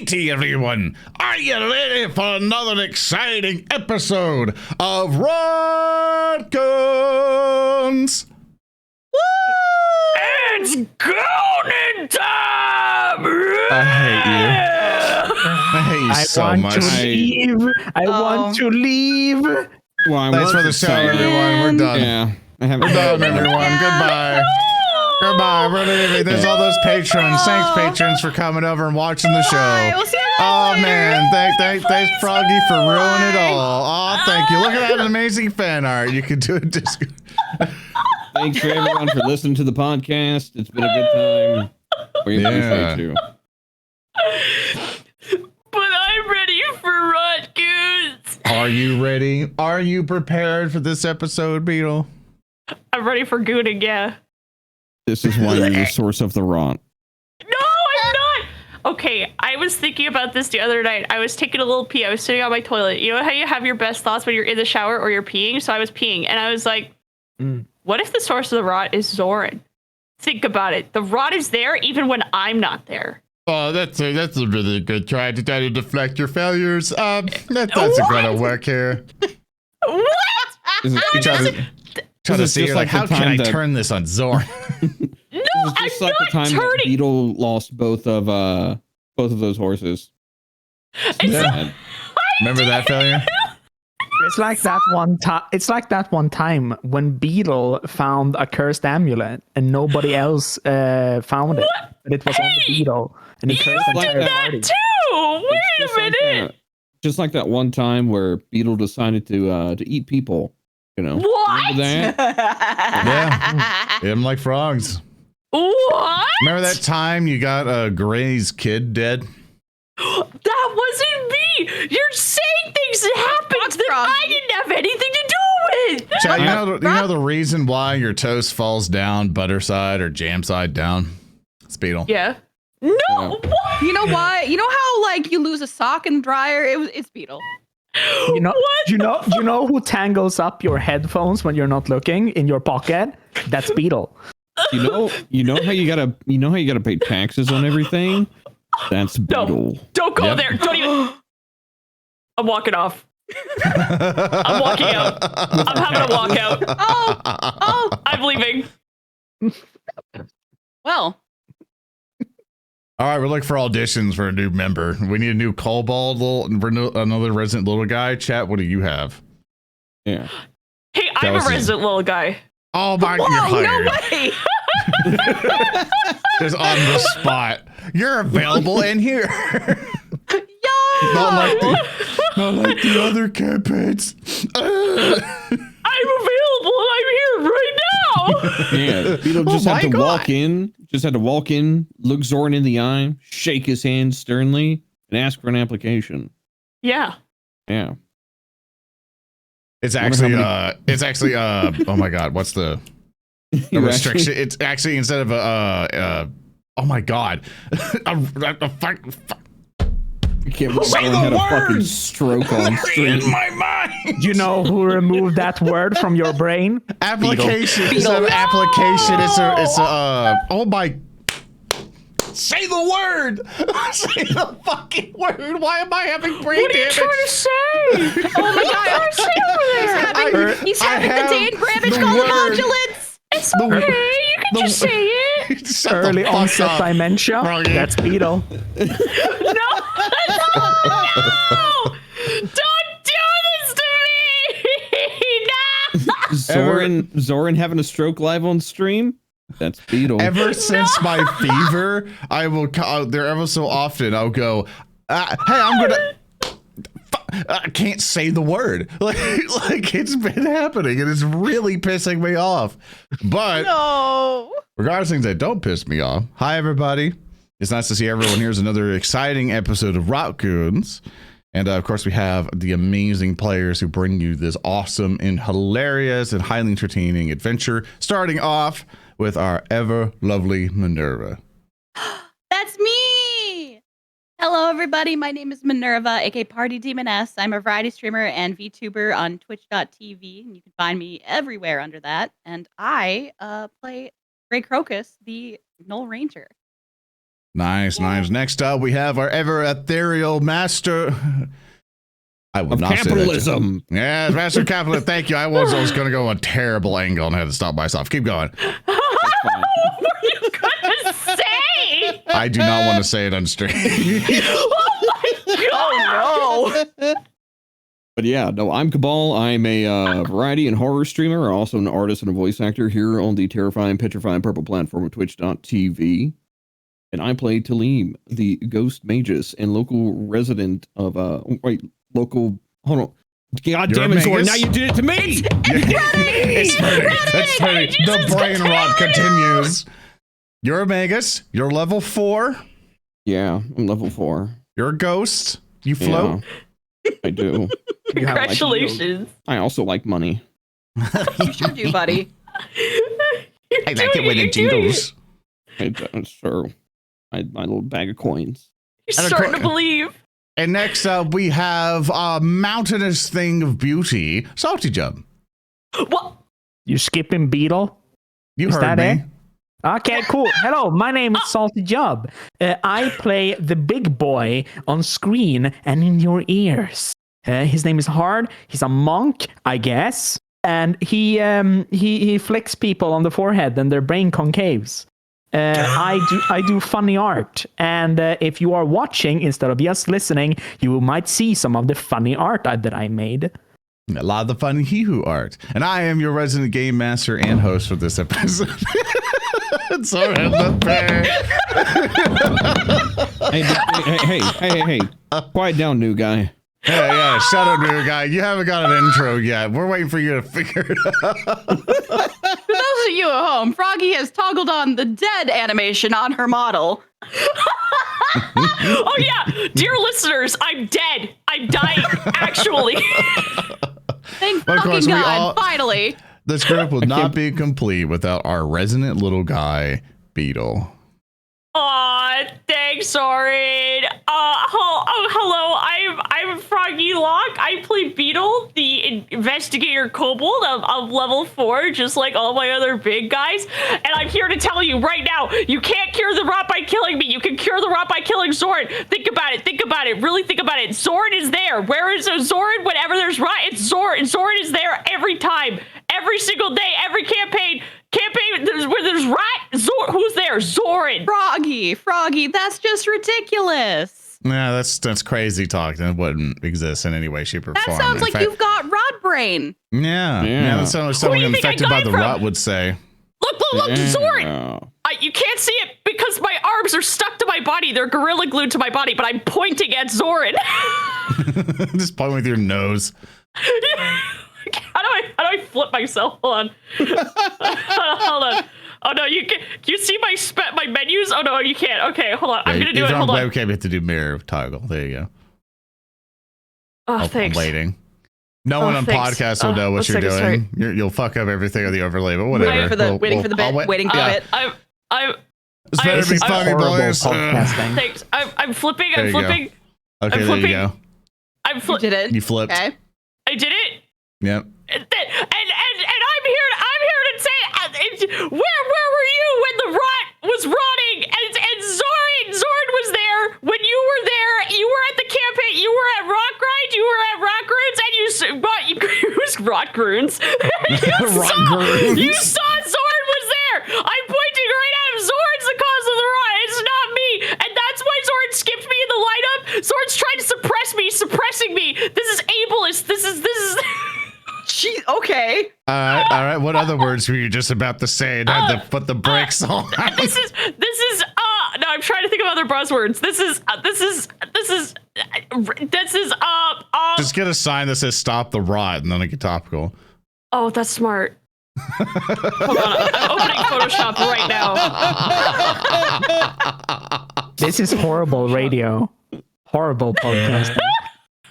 Alrighty, everyone. Are you ready for another exciting episode of Rotgoons? It's golden time! I hate you. I hate you so much. I want to leave. Well, Thanks for the show, everyone. We're done. Yeah, We're done, everyone. Goodbye. Goodbye. We're leaving. There's all those patrons. Thanks, patrons, for coming over and watching the show. We'll see you Oh man, thanks Froggy for ruining it all. Oh, thank you. Look at that amazing fan art. You can do it. Thanks for everyone for listening to the podcast. It's been a good time. We appreciate you. But I'm ready for Rotgoons. Are you ready? Are you prepared for this episode, Beetle? I'm ready for gooning, yeah. This is why you're the source of the rot. No, I'm not. Okay, I was thinking about this the other night. I was taking a little pee. I was sitting on my toilet. You know how you have your best thoughts when you're in the shower or you're peeing? So I was peeing, and I was like, what if the source of the rot is Zoran? Think about it. The rot is there even when I'm not there. Oh, that's a really good try to deflect your failures. That doesn't gonna work here. What? You try to see like how can I turn this on Zoran? No, It's just like the time that Beetle lost both of those horses. Yeah. Remember that failure? It's like that one time. It's like that one time when Beetle found a cursed amulet and nobody else found it, but it was on the Beetle, and he cursed the entire party. Too. Wait a minute. Just like that one time where Beetle decided to eat people. You know. What? Remember that? Yeah. Eat 'em like frogs. What? Remember that time you got Gray's kid dead? That wasn't me. You're saying things that happened that I didn't have anything to do with. Chad, you know the reason why your toast falls down butter side or jam side down? It's Beetle. Yeah. No. What? You know why? You know how like you lose a sock in the dryer? It's Beetle. You know who tangles up your headphones when you're not looking in your pocket? That's Beetle. You know how you gotta pay taxes on everything? That's Beetle. Don't go there. Don't even. I'm walking off. I'm walking out. I'm having a walkout. Oh, I'm leaving. well. All right, we're looking for auditions for a new member. We need a new kobold, another resident little guy. Chat, what do you have? Yeah. Hey, I'm a resident little guy. Oh my, Whoa, you're hired. no way. Just on the spot. You're available in here. Not like the other campaigns. I'm available and I'm here right now. Yeah, Beetle just had to walk in. Just had to walk in, look Zoran in the eye, shake his hand sternly, and ask for an application. Yeah. Yeah. It's actually oh my god, what's the restriction? It's actually instead of oh my god. You can't believe Zoran had a fucking stroke on stream. In my mind. You know who removed that word from your brain? Application. Instead of application, it's a oh my. Say the word! Say the fucking word! Why am I having brain damage? What are you trying to say? Oh my god, He's having the day and grabbage called modulants. It's okay, you can just say it. Early onset dementia. That's Beetle. No! Don't do this to me! No! Zoran having a stroke live on stream? That's Beetle. Ever since my fever, I will there ever so often I'll go, hey, I'm gonna I can't say the word. Like it's been happening and it's really pissing me off. But No. regardless of things that don't piss me off, hi everybody. It's nice to see everyone. Here's another exciting episode of Rotgoons. And of course, we have the amazing players who bring you this awesome and hilarious and highly entertaining adventure. Starting off with our ever lovely Minerva. That's me. Hello, everybody. My name is Minerva, aka Party Demoness. I'm a variety streamer and VTuber on Twitch.tv. And you can find me everywhere under that. And I play Grey Crocus, the Gnoll Ranger. Nice. Next up, we have our ever ethereal master. I would Of not capitalism. say that. Yeah, master of capitalism. Thank you. I was going to go a terrible angle and I had to stop myself. Keep going. What were you gonna say? I do not want to say it on stream. Oh no! But yeah, no, I'm Cabal. I'm a variety and horror streamer, also an artist and a voice actor here on the terrifying, petrifying purple platform of Twitch.tv. And I play Tellem, the Ghost Magus, and local resident of local. Hold on. God You're damn it, Zor, Magus? now you did it to me! It's funny. The brain rot continues. You're a Magus. You're level 4. Yeah, I'm level 4. You're a ghost. You float. Yeah, I do. Congratulations. I also like money. You sure do, buddy. I like it when it jingles. That's true. My little bag of coins. You're starting to believe. And next up, we have a mountainous thing of beauty, SaltyJub. What? You skipping Beetle? You Is heard that me. it? Okay, cool. Hello, my name is SaltyJub. I play the big boy on screen and in your ears. His name is Hard. He's a monk, I guess, and he flicks people on the forehead and their brain concaves. I do funny art, and if you are watching instead of just listening, you might see some of the funny art that I made. A lot of the fun hee-hoo art. And I am your resident game master and host for this episode. Sorry, the bear. Hey. Quiet down, new guy. Yeah, shut up, new guy. You haven't got an intro yet. We're waiting for you to figure it out. For those of you at home, Froggy has toggled on the dead animation on her model. Oh yeah, dear listeners, I'm dead. I'm dying, actually. Thank Of course, fucking we God, all- finally. This group will not be complete without our resident little guy, Beetle. Aw, thanks, Soren. Hello. I'm Froggy Lock. I play Beetle, the investigator kobold of level 4, just like all my other big guys. And I'm here to tell you right now, you can't cure the rot by killing me. You can cure the rot by killing Zoran. Think about it. Really think about it. Zoran is there. Where is Zoran? Whenever there's rot, it's Zoran. Zoran is there every time. Every single day, every campaign where there's rat, who's there? Zoran. Froggy, that's just ridiculous. Yeah, that's crazy talk. That wouldn't exist in any way, shape, or That form. sounds In like fact- you've got rod brain. Yeah, that sounds like something do you think I infected got by it the from? rot would say. Look, Zoran. Yeah. You can't see it because my arms are stuck to my body. They're gorilla glued to my body, but I'm pointing at Zoran. Just point with your nose. How do I flip myself? Hold on. Hold on. Oh no, you can you see my menus? Oh no, you can't. Okay, hold on. I'm gonna do it. Hold on. Okay, we have to do mirror toggle. There you go. Oh, thanks. I'm waiting. No one on thanks. podcast will know what let's you're take this doing. You'll fuck up everything on the overlay, but whatever. Waiting for the bit. Waiting for the bit. I'm It's better I'm- be I'm funny, horrible boys. podcasting. thanks. I'm flipping. There I'm you go. flipping. Okay, I'm there you flipping. go. I'm You flipping. did it. You flipped. Okay. I did it. Yep. And I'm here to say, where were you when the rot was rotting? And Zoran was there when you were there. You were at the campaign. You were at Rockrind. You were at Rotgoons, and you was Rotgoons. You saw Zoran was there. I'm pointing right at him. Zoran's the cause of the rot. It's not me, and that's why Zoran skipped me in the lineup. Zoran's trying to suppressing me. This is ableist. This is. Okay. All right. What other words were you just about to say? And had to put the brakes on. This is no, I'm trying to think of other buzzwords. This is Just get a sign that says "Stop the Rot" and then it get topical. Oh, that's smart. Hold on, I'm opening Photoshop right now. This is horrible radio. Horrible podcasting.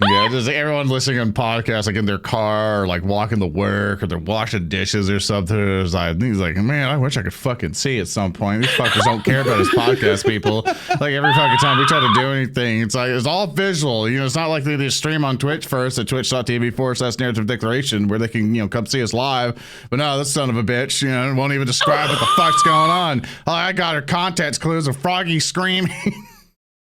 Yeah, just like everyone listening on podcasts, like in their car, or like walking to work, or they're washing dishes or something. He's like, man, I wish I could fucking see at some point. These fuckers don't care about his podcast, people. Like every fucking time we try to do anything, it's like it's all visual. You know, it's not like they just stream on Twitch first at twitch.tv/narrative declaration where they can, come see us live. But no, this son of a bitch, won't even describe what the fuck's going on. All I got are context clues of Froggy screaming.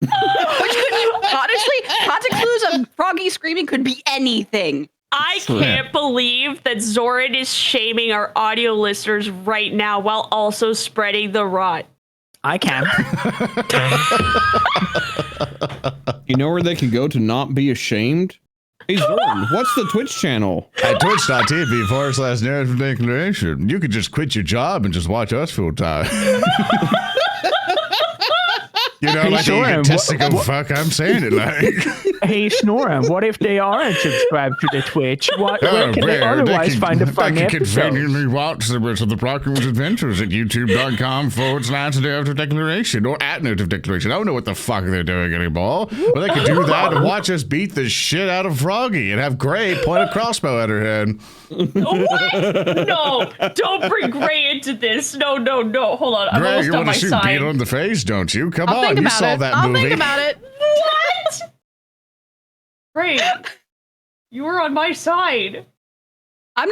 Which could honestly, context clues of Froggy screaming could be anything. I can't believe that Zoran is shaming our audio listeners right now while also spreading the rot. I can. You know where they can go to not be ashamed? Hey, Zoran, what's the Twitch channel? At twitch.tv/narrative declaration. You could just quit your job and just watch us full time. Hey, like Snorum, the egotistical fuck I'm saying it like. Hey, Snorum, what if they aren't subscribed to the Twitch? Where can they otherwise find a funny episode? They can episode? conveniently watch the rest of the Rotgoons adventures at youtube.com/narrative declaration or at narrative declaration. I don't know what the fuck they're doing anymore. But they can do that and watch us beat the shit out of Froggy and have Gray point a crossbow at her head. What? No, don't bring Gray into this. No. Hold on. I'm Gray, almost you on want my to shoot side. Beetle in the face, don't you? Come I'll on, think you about saw it. that I'll movie. think about it. What? Gray, you were on my side. I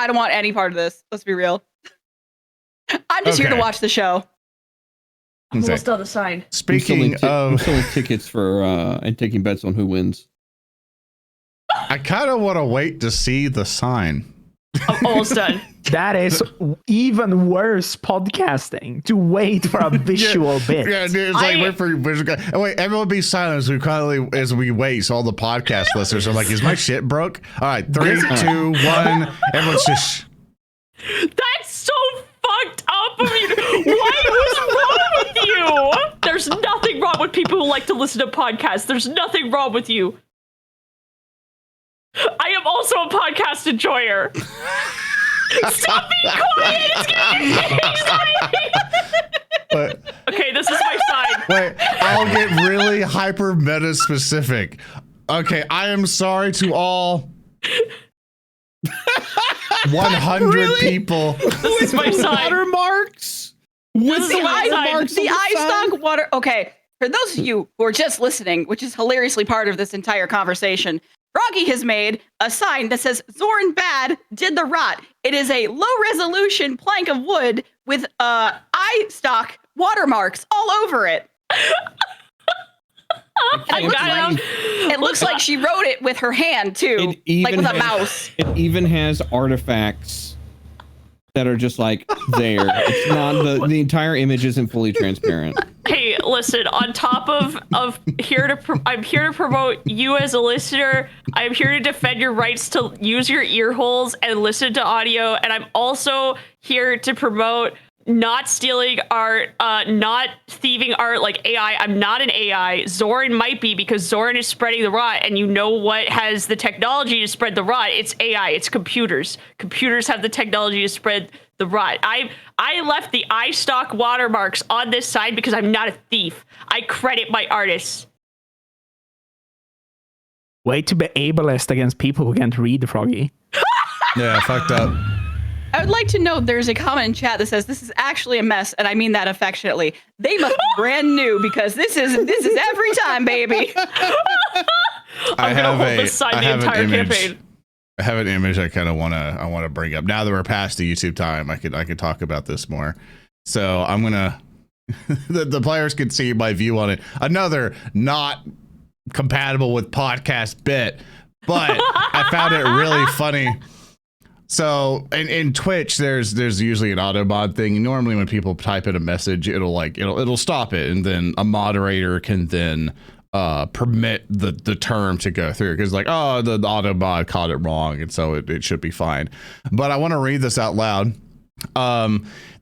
don't want any part of this. Let's be real. I'm just here to Okay. watch the show. I'm almost on the side. Speaking I'm of, selling tickets for and taking bets on who wins. I kind of want to wait to see the sign. I'm almost done. That is even worse podcasting, to wait for a visual bit. Yeah, it's like wait for your visual guy. Oh, wait, everyone be silent as we wait. So all the podcast listeners are like, "Is my shit broke?" All right, 3, 2, 1. Everyone's just. That's so fucked up of you. What's wrong with you? There's nothing wrong with people who like to listen to podcasts. There's nothing wrong with you. I am also a podcast enjoyer. Stop being quiet. It's getting exciting. But, Okay, this is my side. wait, I'll get really hyper meta specific. Okay, I am sorry to all 100 people. This is my side. Watermarks? This is The my side. eye stock water. Okay, for those of you who are just listening, which is hilariously part of this entire conversation, Froggy has made a sign that says Zoran Bad did the rot. It is a low resolution plank of wood with eye stock watermarks all over it. It looks like she wrote it with her hand too, like with a mouse. It even has artifacts that are just like there. It's not the entire image isn't fully transparent. Hey, listen, on top of I'm here to promote you as a listener. I'm here to defend your rights to use your ear holes and listen to audio, and I'm also here to promote not stealing art, not thieving art like AI. I'm not an AI. Zoran might be, because Zoran is spreading the rot, and you know what has the technology to spread the rot? It's AI. It's computers. Computers have the technology to spread the rot. I left the iStock watermarks on this side because I'm not a thief. I credit my artists. Way to be ableist against people who can't read, Froggy. Yeah, fucked up. I would like to note there's a comment in chat that says this is actually a mess, and I mean that affectionately. They must be brand new because this is every time, baby. I'm gonna hold this side the entire campaign. I have an image I kind of want to bring up. Now that we're past the YouTube time, I could talk about this more. So I'm gonna the players can see my view on it. Another not compatible with podcast bit, but I found it really funny. So in Twitch, there's usually an auto mod thing. Normally, when people type in a message, it'll stop it, and then a moderator can then permit the term to go through, because like, oh, the auto mod caught it wrong, and so it should be fine. But I want to read this out loud.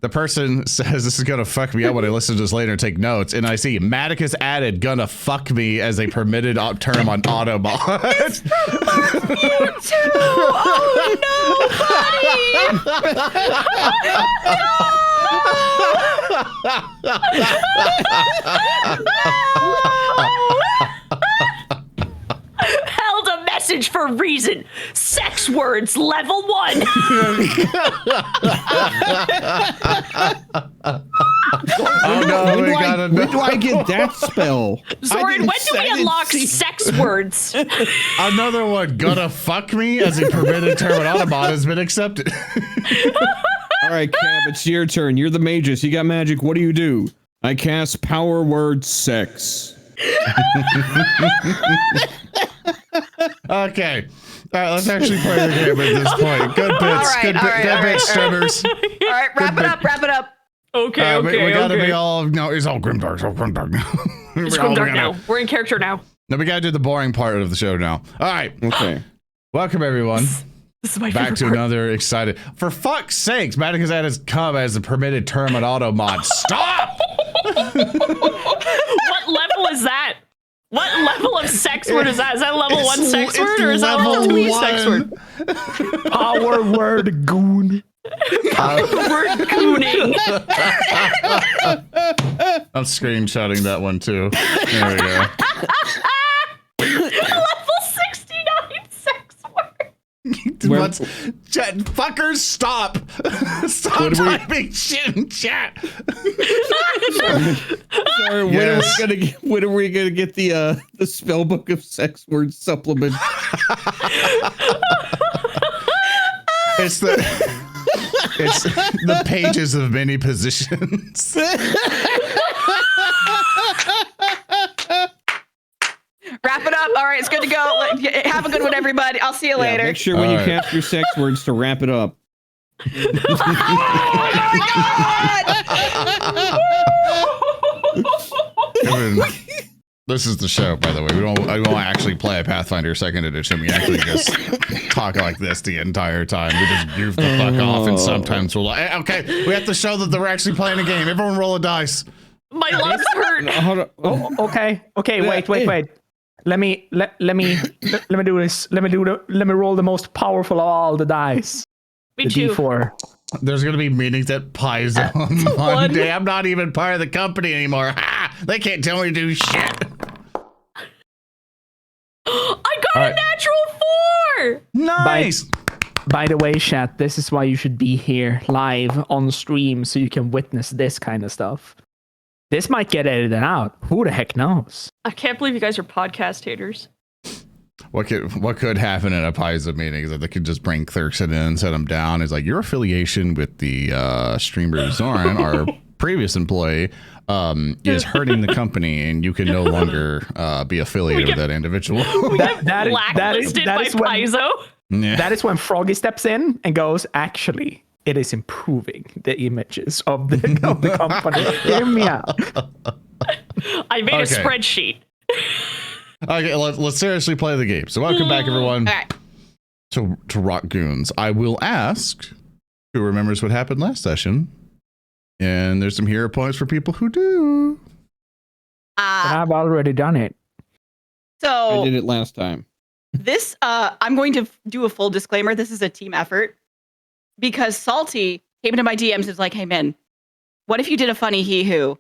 The person says, this is gonna fuck me up when I listen to this later and take notes, and I see Maticus added "gonna fuck me" as a permitted term on Autobot. You too! Oh no, buddy! message for a reason. Sex words, level 1. Oh no, when we gotta know. when do I get that spell? Zoran, when do we unlock sex words? Another one, gonna fuck me as a permitted term in Autobot has been accepted. All right, Cab, it's your turn. You're the magus. You got magic. What do? I cast power word sex. Okay. All right, let's actually play the game at this point. Good bits. Good bits, Strimmers. All right, wrap it up. Okay, we gotta be all, no, it's all grimdark, now. It's grimdark now. We're in character now. No, we gotta do the boring part of the show now. All right. Okay. Welcome, everyone. This is my Back favorite to part. another excited. For fuck's sakes, Maticus has come as a permitted term at Automod. Stop! What level is that? What level of sex word is that? Is that level 1 sex word or is that level 2 sex word? Power word goon. Word gooning. I'm screenshotting that one too. There we go. Level 69 sex word. What's chat? Fuckers, stop! Stop typing shit in chat. Sorry, when are we gonna get the spellbook of sex word supplement? It's the pages of many positions. Wrap it up. All right, it's good to go. Have a good one, everybody. I'll see you later. Make sure when you cast your sex words to wrap it up. This is the show, by the way. I won't actually play a Pathfinder 2nd edition. We actually just talk like this the entire time. We just goof the fuck off, and sometimes we'll okay. We have to show that we're actually playing a game. Everyone roll a dice. My legs hurt. Hold on. Oh, okay. Wait. Let me do this. Let me roll the most powerful of all the dice. Me The too. D4. There's gonna be meetings at Paizo on Monday. I'm not even part of the company anymore. Ha! They can't tell me to do shit. I got All a right. natural 4. Nice. By the way, chat, this is why you should be here live on stream so you can witness this kind of stuff. This might get edited out. Who the heck knows? I can't believe you guys are podcast haters. What could happen at a Paizo meeting is that they could just bring Clerkson in and set him down. It's like your affiliation with the streamer Zoran, our previous employee, is hurting the company, and you can no longer be affiliated with that individual. That Blacklisted by is when, Paizo. Yeah. that is when Froggy steps in and goes, actually, it is improving the images of the company. Hear me out. I made a Okay. spreadsheet. Okay, let's seriously play the game. So welcome back, everyone, All right. to Rotgoons. I will ask who remembers what happened last session, and there's some hero points for people who do. But I've already done it. I So did it last time. this, I'm going to do a full disclaimer. This is a team effort because Salty came into my DMs and was like, "Hey, man, what if you did a funny he who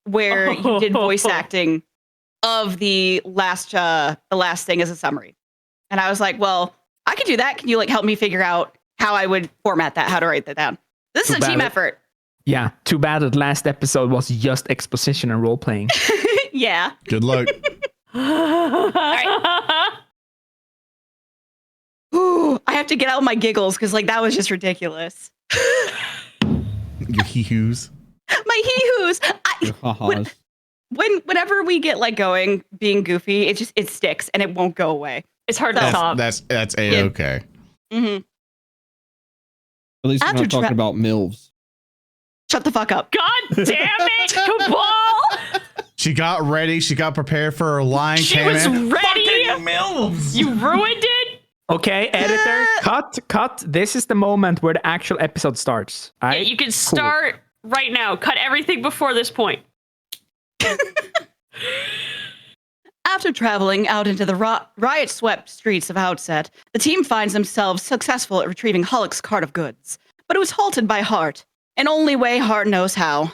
where you did voice acting of the last thing as a summary?" And I was like, "Well, I could do that. Can you like help me figure out how I would format that, how to write that down?" This is a Too team bad. effort. Yeah, too bad that last episode was just exposition and role playing. Yeah. Good luck. Ooh, I have to get out my giggles because like that was just ridiculous. Your hee-hoos. My hee-hoos. Your ha-has. Whenever we get like going, being goofy, it sticks and it won't go away. It's hard to stop. That's a-okay. hmm At least we're After not talking about MILFs. Shut the fuck up. God damn it, Cabal! She got ready. She got prepared for her line. She came was in. ready. MILFs. You ruined it. Okay, editor, cut. This is the moment where the actual episode starts. Yeah, Right? you can start right now. Cut everything before this point. After traveling out into the riot-swept streets of Outset, the team finds themselves successful at retrieving Hulk's cart of goods. But it was halted by Hart, an only way Hart knows how.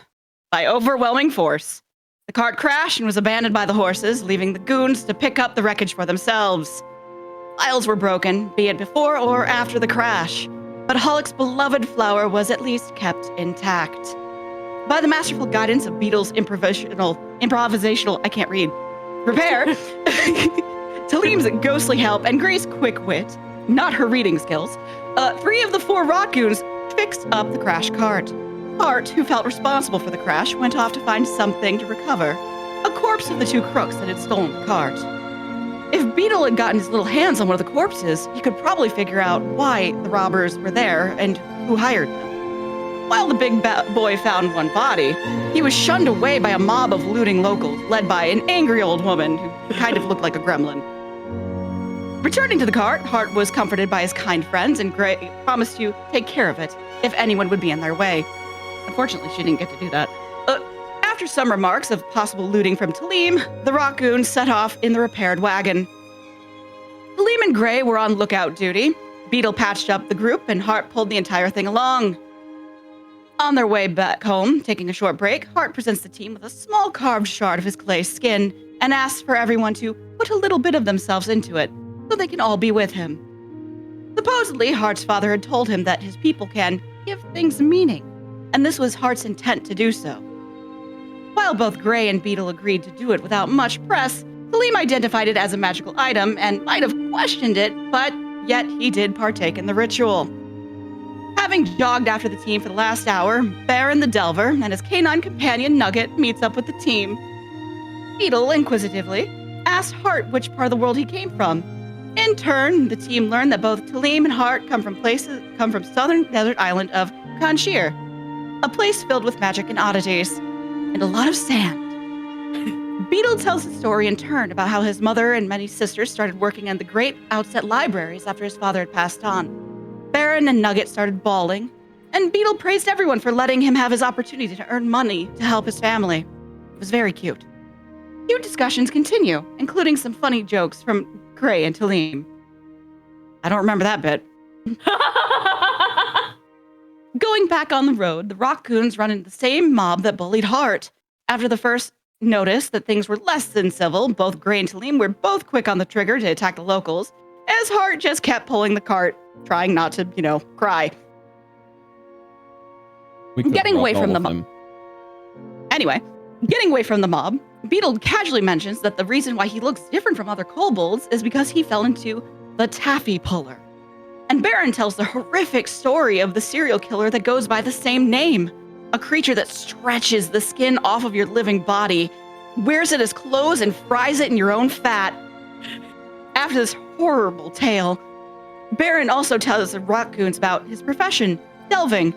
By overwhelming force. The cart crashed and was abandoned by the horses, leaving the goons to pick up the wreckage for themselves. Files were broken, be it before or after the crash, but Hollick's beloved flower was at least kept intact. By the masterful guidance of Beetle's improvisational, I can't read, repair, Talim's ghostly help, and Gray's quick wit, not her reading skills, 3 of the 4 Rotgoons fixed up the crash cart. Hart, who felt responsible for the crash, went off to find something to recover, a corpse of the 2 crooks that had stolen the cart. If Beetle had gotten his little hands on one of the corpses, he could probably figure out why the robbers were there and who hired them. While the big boy found one body, he was shunned away by a mob of looting locals, led by an angry old woman who kind of looked like a gremlin. Returning to the cart, Hart was comforted by his kind friends, and Gray promised to take care of it if anyone would be in their way. Unfortunately, she didn't get to do that. After some remarks of possible looting from Tellem, the Rotgoons set off in the repaired wagon. Tellem and Gray were on lookout duty. Beetle patched up the group, and Hart pulled the entire thing along. On their way back home, taking a short break, Hart presents the team with a small carved shard of his clay skin and asks for everyone to put a little bit of themselves into it so they can all be with him. Supposedly, Hart's father had told him that his people can give things meaning, and this was Hart's intent to do so. While both Gray and Beetle agreed to do it without much press, Tellem identified it as a magical item and might have questioned it, but yet he did partake in the ritual. Having jogged after the team for the last hour, Baron the Delver and his canine companion Nugget meets up with the team. Beetle, inquisitively, asks Hart which part of the world he came from. In turn, the team learned that both Tellem and Hart come from southern desert island of Kanshir, a place filled with magic and oddities, and a lot of sand. Beetle tells his story in turn about how his mother and many sisters started working in the great outset libraries after his father had passed on. Baron and Nugget started bawling, and Beetle praised everyone for letting him have his opportunity to earn money to help his family. It was very cute. Cute discussions continue, including some funny jokes from Gray and Tellem. I don't remember that bit. Going back on the road, the Rotgoons run into the same mob that bullied Hart. After the first notice that things were less than civil, both Gray and Tellem were both quick on the trigger to attack the locals, as Hart just kept pulling the cart, trying not to, cry. Getting away from the mob. Anyway, getting away from the mob, Beetle casually mentions that the reason why he looks different from other kobolds is because he fell into the taffy puller. And Baron tells the horrific story of the serial killer that goes by the same name, a creature that stretches the skin off of your living body, wears it as clothes, and fries it in your own fat. After this horrible tale, Baron also tells the Rotgoons about his profession, delving.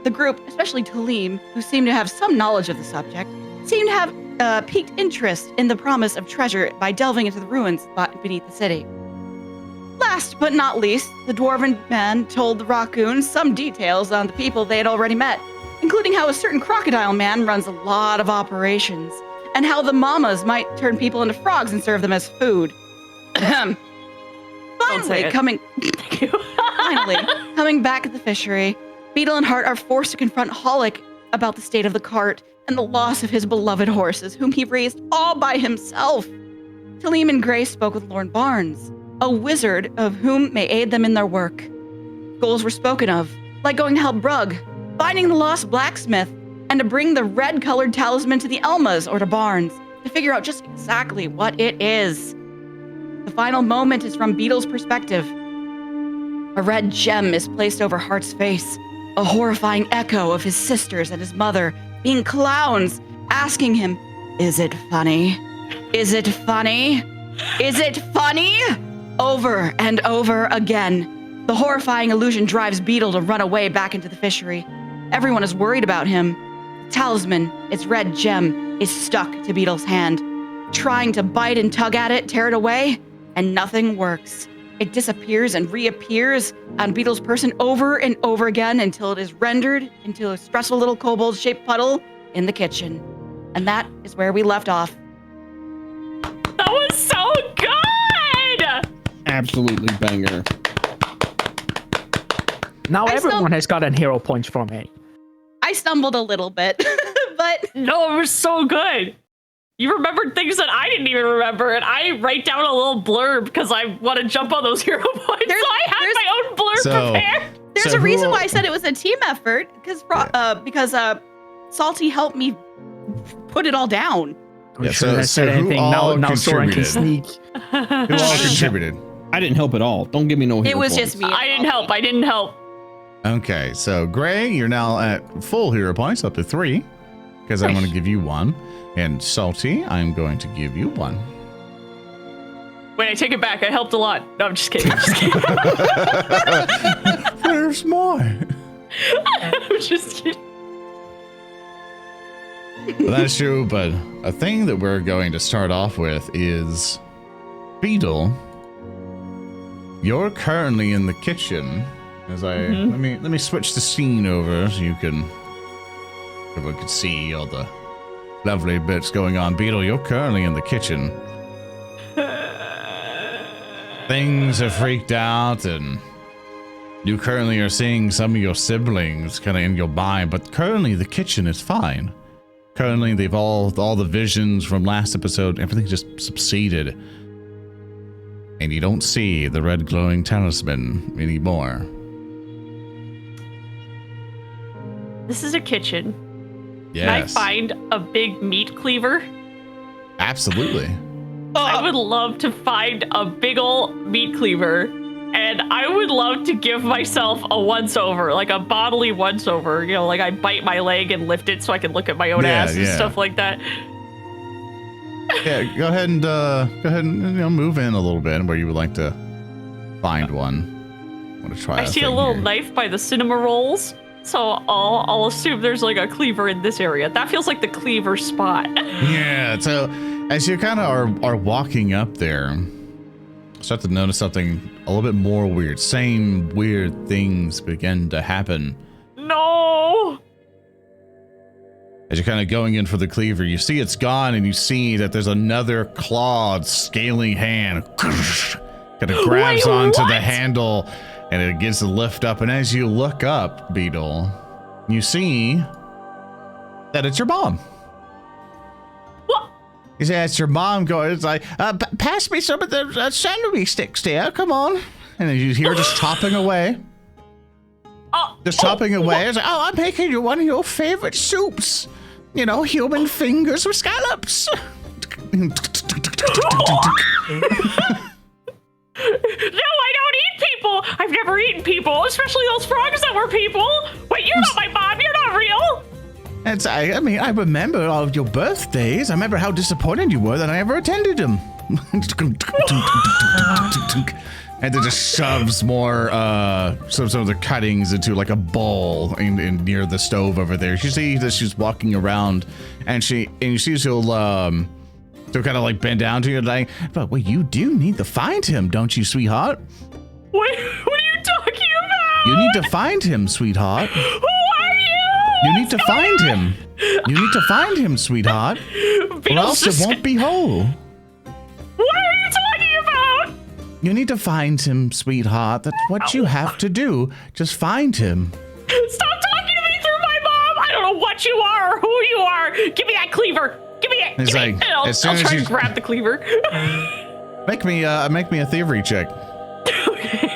The group, especially Tellem, who seemed to have some knowledge of the subject, seemed to have piqued interest in the promise of treasure by delving into the ruins beneath the city. Last but not least, the Dwarven man told the Rotgoons some details on the people they had already met, including how a certain crocodile man runs a lot of operations, and how the mamas might turn people into frogs and serve them as food. Finally, coming back at the fishery, Beetle and Hart are forced to confront Hollick about the state of the cart and the loss of his beloved horses, whom he raised all by himself. Tellem and Gray spoke with Lorne Barnes, a wizard of whom may aid them in their work. Goals were spoken of, like going to help Brugg, finding the lost blacksmith, and to bring the red-colored talisman to the Elmas or to Barnes to figure out just exactly what it is. The final moment is from Beetle's perspective. A red gem is placed over Hart's face, a horrifying echo of his sisters and his mother being clowns, asking him, "Is it funny? Is it funny? Is it funny?" Over and over again. The horrifying illusion drives Beetle to run away back into the fishery. Everyone is worried about him. The talisman, its red gem, is stuck to Beetle's hand. Trying to bite and tug at it, tear it away, and nothing works. It disappears and reappears on Beetle's person over and over again until it is rendered into a stressful little kobold-shaped puddle in the kitchen. And that is where we left off. That was so good! Absolutely banger. Now everyone has gotten hero points from me. I stumbled a little bit, but No, it was so good. You remembered things that I didn't even remember, and I write down a little blurb because I want to jump on those hero points. So I had my own blurb prepared. There's a reason why I said it was a team effort, because Salty helped me put it all down. Yeah, so who all contributed? Who all contributed? I didn't help at all. Don't give me no hero It was points. just me. I didn't help. Okay, so Gray, you're now at full hero points, up to 3, because I'm going to give you 1. And Salty, I'm going to give you 1. Wait, I take it back. I helped a lot. No, I'm just kidding. There's more. I'm just kidding. Well, that's true, but a thing that we're going to start off with is Beetle. You're currently in the kitchen. As I let me switch the scene over so everyone can see all the lovely bits going on. Beetle, you're currently in the kitchen. Things have freaked out, and you currently are seeing some of your siblings kind of in your mind, but currently the kitchen is fine. Currently, they've all the visions from last episode, everything just subsided. And you don't see the red glowing talisman anymore. This is a kitchen. Yes. Can I find a big meat cleaver? Absolutely. I would love to find a big ol' meat cleaver, and I would love to give myself a once-over, like a bodily once-over. You know, like I bite my leg and lift it so I can look at my own ass and stuff like that. Yeah, go ahead and move in a little bit where you would like to find one. I want to try. I see a little knife by the cinema rolls, so I'll assume there's like a cleaver in this area. That feels like the cleaver spot. Yeah. So as you kind of are walking up there, start to notice something a little bit more weird. Same weird things begin to happen. No. As you're kind of going in for the cleaver, you see it's gone, and you see that there's another clawed, scaly hand. Kind of grabs onto the handle, and it begins to lift up. And as you look up, Beetle, you see that it's your mom. What? You say it's your mom going, it's like, pass me some of the celery sticks there, come on. And then you hear just chopping away. Chopping away. It's like, oh, I'm making you one of your favorite soups. You know, human fingers with scallops. No, I don't eat people. I've never eaten people, especially those frogs that were people. Wait, you're not my mom. You're not real. I mean, I remember all of your birthdays. I remember how disappointed you were that I ever attended them. And it just shoves more, some of the cuttings into like a bowl in near the stove over there. You see that she's walking around, and you see she'll kind of like bend down to you like, but well, you do need to find him, don't you, sweetheart? What are you talking about? You need to find him, sweetheart. Who are you? You need to find him. You need to find him, sweetheart. Or else it won't be whole. What are you talking about? You need to find him, sweetheart. That's what you have to do. Just find him. Stop talking to me through my mom. I don't know what you are or who you are. Give me that cleaver. Give me it. It's like, I'll try to grab the cleaver. Make me a thievery check. Okay.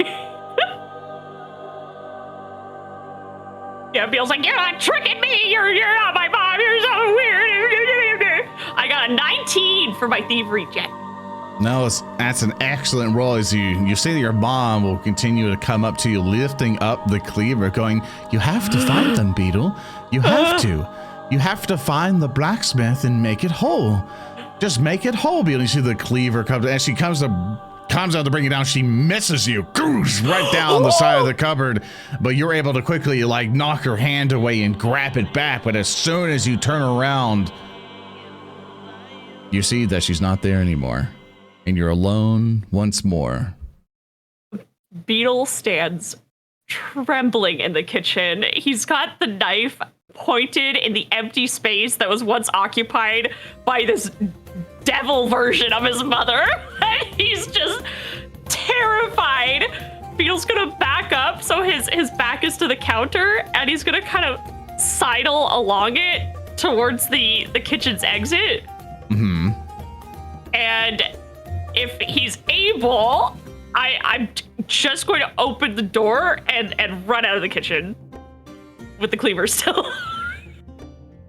Yeah, Beale's like, you're not tricking me. You're not my mom. You're so weird. I got a 19 for my thievery check. No, that's an excellent roll. As you see that your mom will continue to come up to you, lifting up the cleaver, going, you have to find them, Beetle. You have to. You have to find the blacksmith and make it whole. Just make it whole, Beetle. You see the cleaver comes, and she comes out to bring it down. She misses you, goes right down the side of the cupboard, but you're able to quickly like knock her hand away and grab it back. But as soon as you turn around, you see that she's not there anymore. And you're alone once more. Beetle stands trembling in the kitchen. He's got the knife pointed in the empty space that was once occupied by this devil version of his mother. And he's just terrified. Beetle's gonna back up so his back is to the counter, and he's gonna kind of sidle along it towards the kitchen's exit. Mm-hmm. And if he's able, I'm just going to open the door and run out of the kitchen with the cleaver still.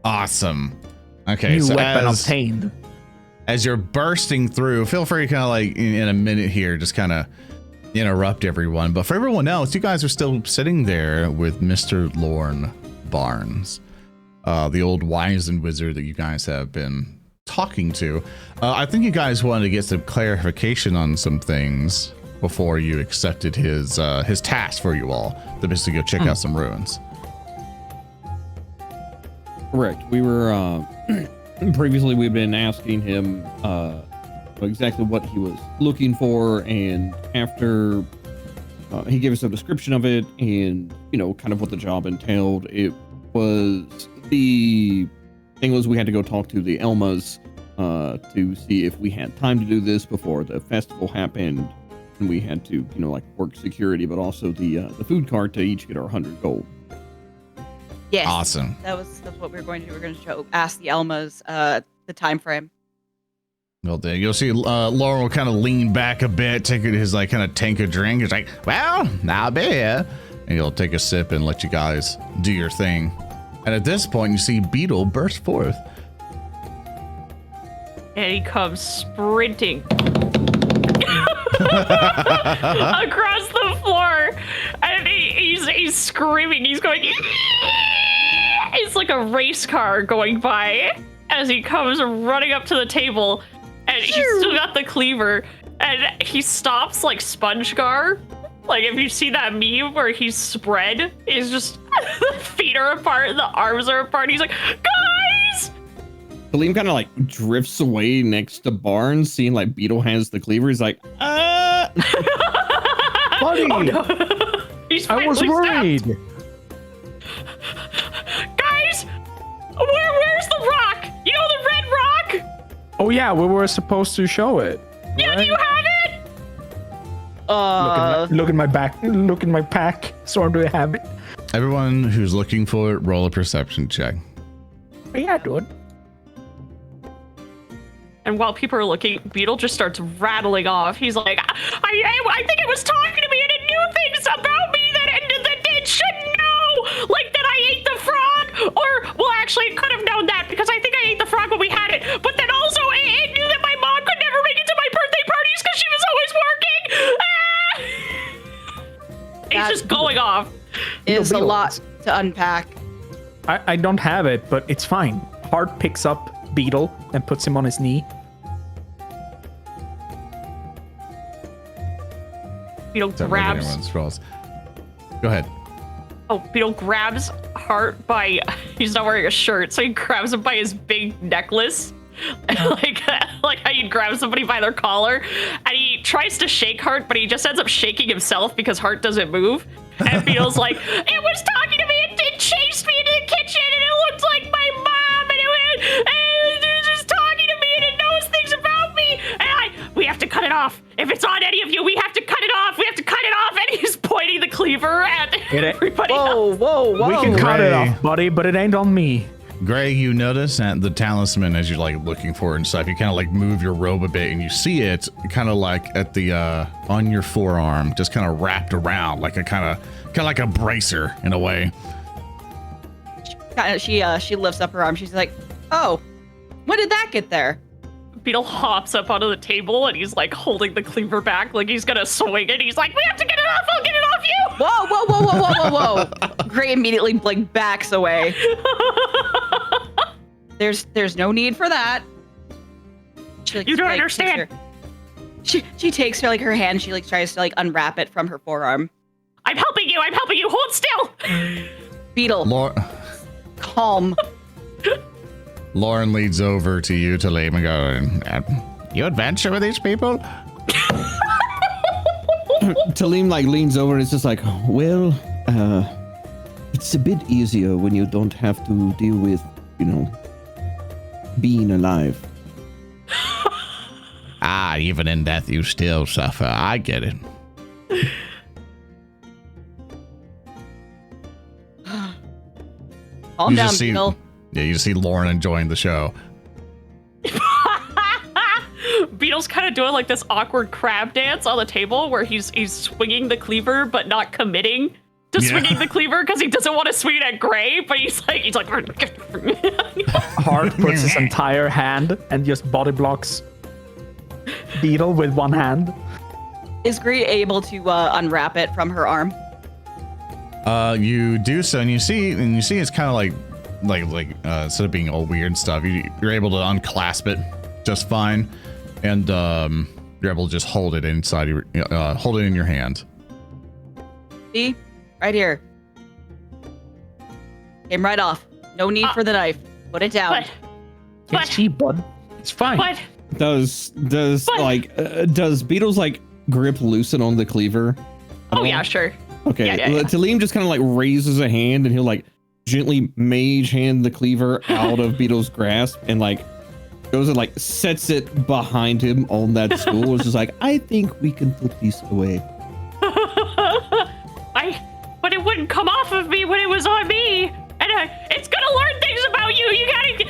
Awesome. Okay, New so weapon obtained. as you're bursting through, feel free to kind of like in a minute here, just kind of interrupt everyone. But for everyone else, you guys are still sitting there with Mr. Lorne Barnes, the old wizened wizard that you guys have been talking to. I think you guys wanted to get some clarification on some things before you accepted his task for you all to basically go check out some ruins. Correct. We were previously we've been asking him exactly what he was looking for, and after he gave us a description of it and kind of what the job entailed, it was the thing was we had to go talk to the Elmas to see if we had time to do this before the festival happened, and we had to like work security, but also the food cart to each get our 100 gold. Yes. Awesome. That's what we were going to do. We're going to ask the Elmas the time frame. Well, then you'll see Lauren will kind of lean back a bit, take his like kind of tank a drink. He's like, well, I'll be here. And he'll take a sip and let you guys do your thing. And at this point, you see Beetle burst forth. And he comes sprinting across the floor. And he's screaming. He's going... It's like a race car going by as he comes running up to the table, and he's still got the cleaver, and he stops like SpongeGar. Like if you see that meme where he's spread, he's just the feet are apart and the arms are apart. And he's like, guys! Salim kind of like drifts away next to Barnes, seeing like Beetle has the cleaver. He's like, Buddy, Oh, no. He's I was finally worried. stopped. Guys, where's the rock? You know the red rock? Oh yeah, we were supposed to show it. Yeah, right? do you have it? Look in my back. Look in my pack. So do I have it? Everyone who's looking for it, roll a perception check. Oh, yeah, dude. And while people are looking, Beetle just starts rattling off. He's like, I think it was talking to me and it knew things about me that it shouldn't know. Like that I ate the frog. Or, well, actually, it could have known that because I think I ate the frog when we had it. But then also, it knew that my mom could never make it to my birthday parties because she was always working. He's just going off. Is a Beetle. lot to unpack. I don't have it, but it's fine. Hart picks up Beetle and puts him on his knee. Beetle Except for grabs. everyone's rolls. Go ahead. Oh, Beetle grabs Hart by. He's not wearing a shirt, so he grabs him by his big necklace. like how you'd grab somebody by their collar. And he tries to shake Hart, but he just ends up shaking himself because Hart doesn't move. And Beetle's like, it was talking to me, it chased me into the kitchen, and it looked like my mom, and it was just talking to me, and it knows things about me. And we have to cut it off. If it's on any of you, we have to cut it off. We have to cut it off. And he's pointing the cleaver at everybody else. Whoa. We can cut it Ray. off, buddy, but it ain't on me. Greg, you notice that the talisman, as you're like looking for it and stuff, you kind of like move your robe a bit and you see it kind of like at the on your forearm, just kind of wrapped around like a kind of like a bracer in a way. She lifts up her arm. She's like, oh, when did that get there? Beetle hops up onto the table and he's like holding the cleaver back like he's gonna swing it. He's like, we have to get it off. I'll get it off you. Whoa. Gray immediately like backs away. There's no need for that. She, like, You don't like, understand. She takes her like her hand. She like tries to like unwrap it from her forearm. I'm helping you. Hold still. Beetle, calm. Lauren leads over to you, Thelma, and go, you adventure with these people? Thelma like leans over and it's just like, well, it's a bit easier when you don't have to deal with, being alive. Even in death you still suffer. I get it. Calm You down, just see- Beetle. Yeah, you see Lauren enjoying the show. Beetle's kind of doing like this awkward crab dance on the table where he's swinging the cleaver but not committing to swinging the cleaver because he doesn't want to swing it at Gray, but he's like Hart puts his entire hand and just body blocks Beetle with one hand. Is Gray able to unwrap it from her arm? You do so, and you see it's kind of like instead of being all weird and stuff, you're able to unclasp it just fine, and you're able to just hold it inside your hold it in your hand. See, right here. Came right off. No need for the knife. Put it down. It's cheap, bud. It's fine. But Does Beetle's like grip loosen on the cleaver? yeah, sure. Okay. Yeah. Tellem just kind of like raises a hand and he'll like gently mage hand the cleaver out of Beetle's grasp and like goes and like sets it behind him on that stool. It's just like, I think we can put these away. But it wouldn't come off of me when it was on me. And it's gonna learn things about you. You gotta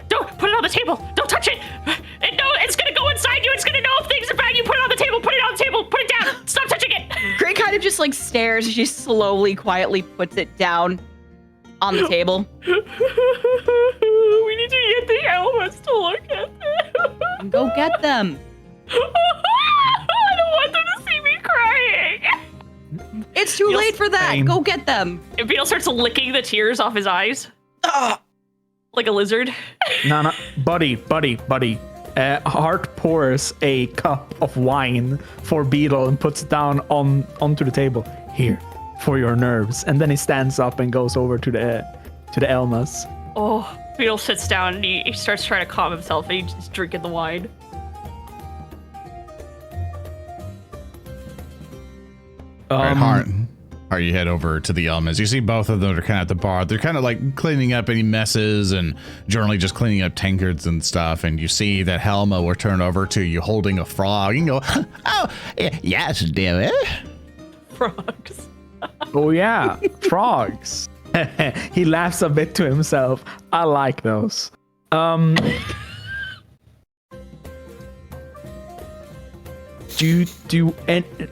don't put it on the table. Don't touch it. It's gonna go inside you. It's gonna know things about you. Put it on the table. Put it on the table. Put it down. Stop touching it. Gray kind of just like stares as she slowly, quietly puts it down on the table. We need to get the elements to look at them. Go get them. I don't want them to see me crying. It's too late for that. Same. Go get them. And Beetle starts licking the tears off his eyes. Like a lizard. No, buddy. Hart pours a cup of wine for Beetle and puts it down onto the table. Here, for your nerves. And then he stands up and goes over to the Elmas. Oh, Beetle sits down and he starts trying to calm himself and he's just drinking the wine. All right, Hart, you head over to the Elmas. You see both of them are kind of at the bar. They're kind of like cleaning up any messes and generally just cleaning up tankards and stuff. And you see that Thelma will turn over to you holding a frog and go, oh, yes, dear. Frogs. Oh yeah, frogs. He laughs a bit to himself. I like those. Do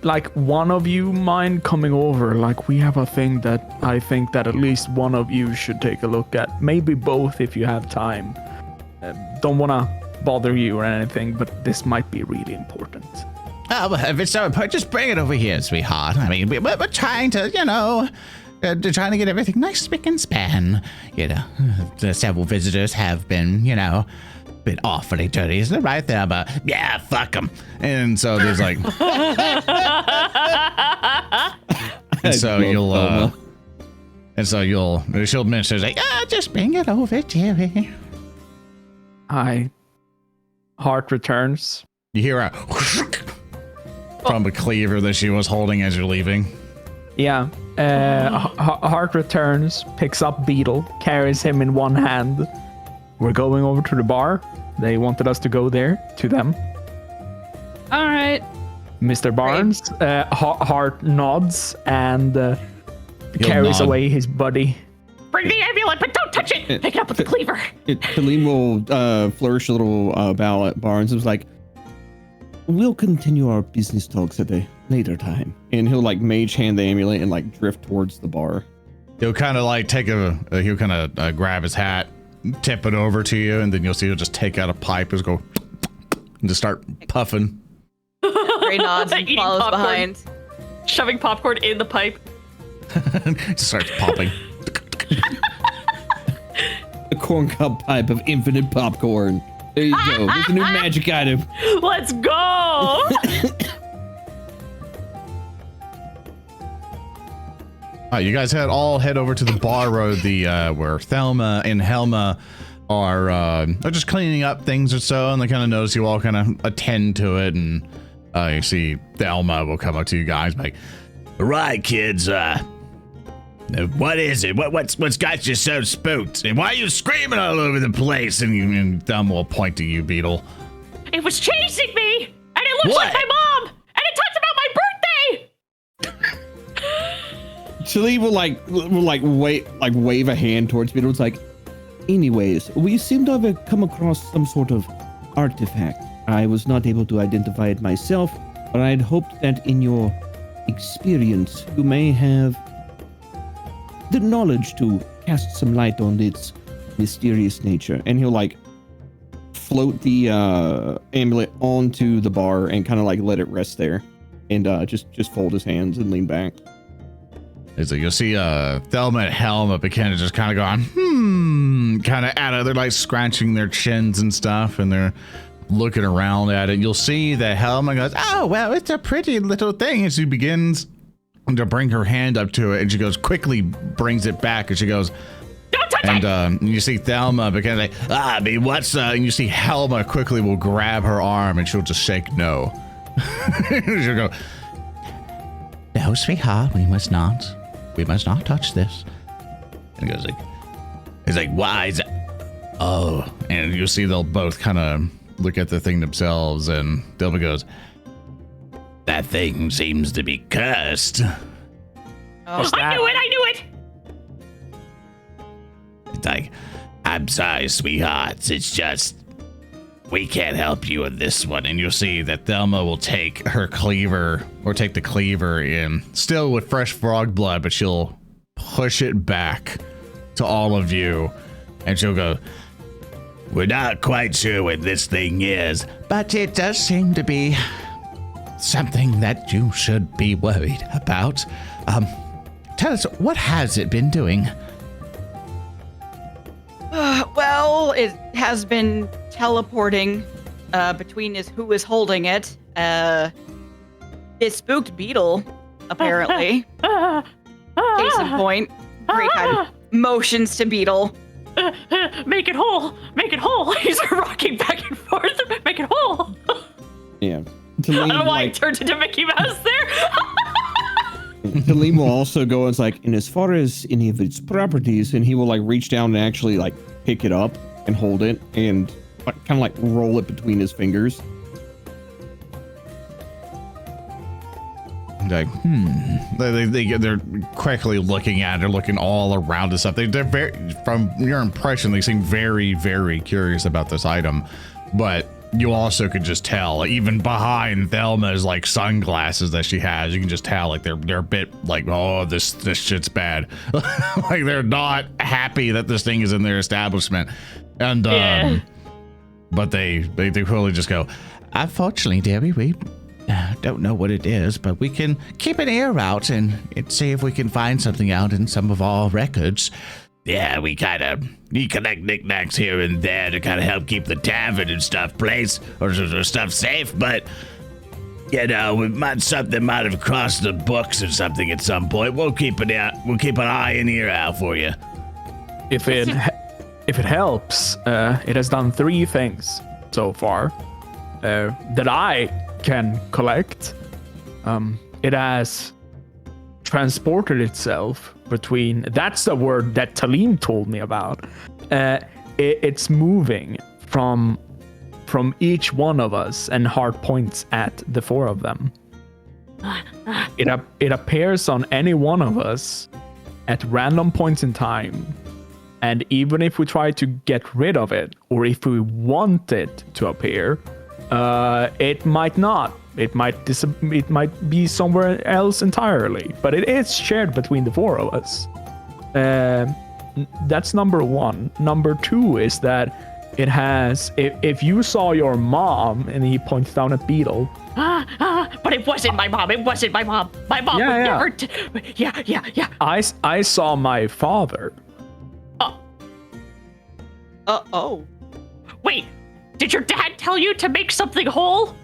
like one of you mind coming over? Like we have a thing that I think that at least one of you should take a look at. Maybe both if you have time. Don't want to bother you or anything, but this might be really important. Oh, well, if it's so important, just bring it over here, sweetheart. I mean, we're trying to, trying to get everything nice, spick and span. Several visitors have been, bit awfully dirty, isn't it right there? But yeah, fuck them. And so there's like, she'll mention like, just bring it over, Jerry. Hart returns. You hear a from a cleaver that she was holding as you're leaving. Yeah. Hart returns, picks up Beetle, carries him in one hand. We're going over to the bar. They wanted us to go there to them. All right. Mr. Barnes, Hart nods and carries away his buddy. Bring the amulet, but don't touch it. Pick it up with the cleaver. Tellem will flourish a little bow at Barnes. It was like, we'll continue our business talks at a later time. And he'll like mage hand the amulet and like drift towards the bar. He'll kind of like take he'll kind of grab his hat, tip it over to you, and then you'll see he'll just take out a pipe, just go, and just start puffing. Gray nods and Eating follows popcorn. behind. Shoving popcorn in the pipe. Just starts popping. A corn cob pipe of infinite popcorn. There you go. There's a new magic item. Let's go. You guys all head over to the bar road, where Thelma and Thelma are just cleaning up things or so, and they kind of notice you all kind of attend to it, and you see Thelma will come up to you guys like, all right, kids, what is it? What's got you so spooked? And why are you screaming all over the place? And Thelma will point to you, Beetle. It was chasing me, and it looks like my mom, and it talks about my birthday. Tellem will wave a hand towards Beetle. It's like, anyways, we seem to have come across some sort of artifact. I was not able to identify it myself, but I had hoped that in your experience, you may have the knowledge to cast some light on its mysterious nature. And he'll like float the amulet onto the bar and kind of like let it rest there, and just fold his hands and lean back. It's like you'll see Thelma and Helma kind of just kind of going, kind of at it. They're like scratching their chins and stuff, and they're looking around at it. You'll see that Helma goes, "Oh, well, it's a pretty little thing." And she begins to bring her hand up to it, and she goes, quickly brings it back, and she goes, Don't touch it! you see Thelma begin like, I mean, what's and you see Helma quickly will grab her arm, and she'll just shake no. She'll go, "No, sweetheart, we must not touch this." And he goes like, he's like, "Why is it?" Oh, and you'll see they'll both kind of look at the thing themselves, and Thelma goes, "That thing seems to be cursed." What's I that? knew it! It's like, "I'm sorry, sweethearts. It's just, we can't help you with this one." And you'll see that Thelma will take her cleaver, or take the cleaver in, still with fresh frog blood, but she'll push it back to all of you, and she'll go, "We're not quite sure what this thing is, but it does seem to be something that you should be worried about. Tell us, what has it been doing?" Well, it has been teleporting between who is holding it. It spooked Beetle, apparently. Case in point. Great kind of motions to Beetle. Make it whole! Make it whole! He's rocking back and forth. Make it whole! Yeah. I don't know why I turned into Mickey Mouse there. Tellem will also go and it's like, and as far as any of its properties, and he will like reach down and actually like pick it up and hold it and like, kind of like roll it between his fingers. Like, they're quickly looking at it, looking all around and stuff. They're very, from your impression, they seem very, very curious about this item. But you also could just tell, even behind Thelma's like sunglasses that she has, you can just tell like they're a bit like, oh, this shit's bad. Like they're not happy that this thing is in their establishment. And but they clearly just go, "Unfortunately, dearie, we don't know what it is, but we can keep an ear out and see if we can find something out in some of our records. Yeah, we collect knickknacks here and there to kind of help keep the tavern and stuff place or stuff safe, but you know, something might have crossed the books or something at some point. We'll keep an eye and ear out for you." If it helps, it has done 3 things so far that I can collect. It has transported itself between, that's the word that Tellem told me about. It's moving from each one of us and hard points at the 4 of them. It appears on any one of us at random points in time, and even if we try to get rid of it, or if we want it to appear, it might not. It might be somewhere else entirely, but it is shared between the 4 of us. That's number 1. Number 2 is that it has. If you saw your mom, and he points down at Beetle. But it wasn't my mom. It wasn't my mom. My mom would never. Yeah. I saw my father. Oh. Wait, did your dad tell you to make something whole?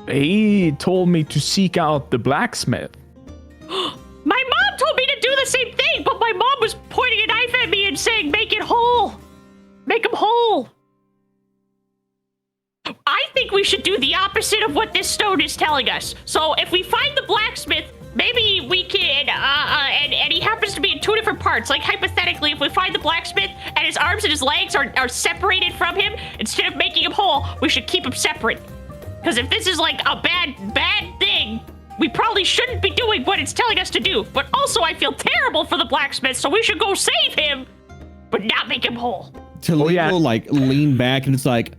He told me to seek out the blacksmith. My mom told me to do the same thing, but my mom was pointing a knife at me and saying, "Make it whole. Make him whole." I think we should do the opposite of what this stone is telling us. So if we find the blacksmith, maybe we can, and he happens to be in 2 different parts. Like hypothetically, if we find the blacksmith and his arms and his legs are separated from him, instead of making him whole, we should keep him separate. Because if this is like a bad thing, we probably shouldn't be doing what it's telling us to do. But also, I feel terrible for the blacksmith, so we should go save him, but not make him whole. Tellem will like lean back and it's like,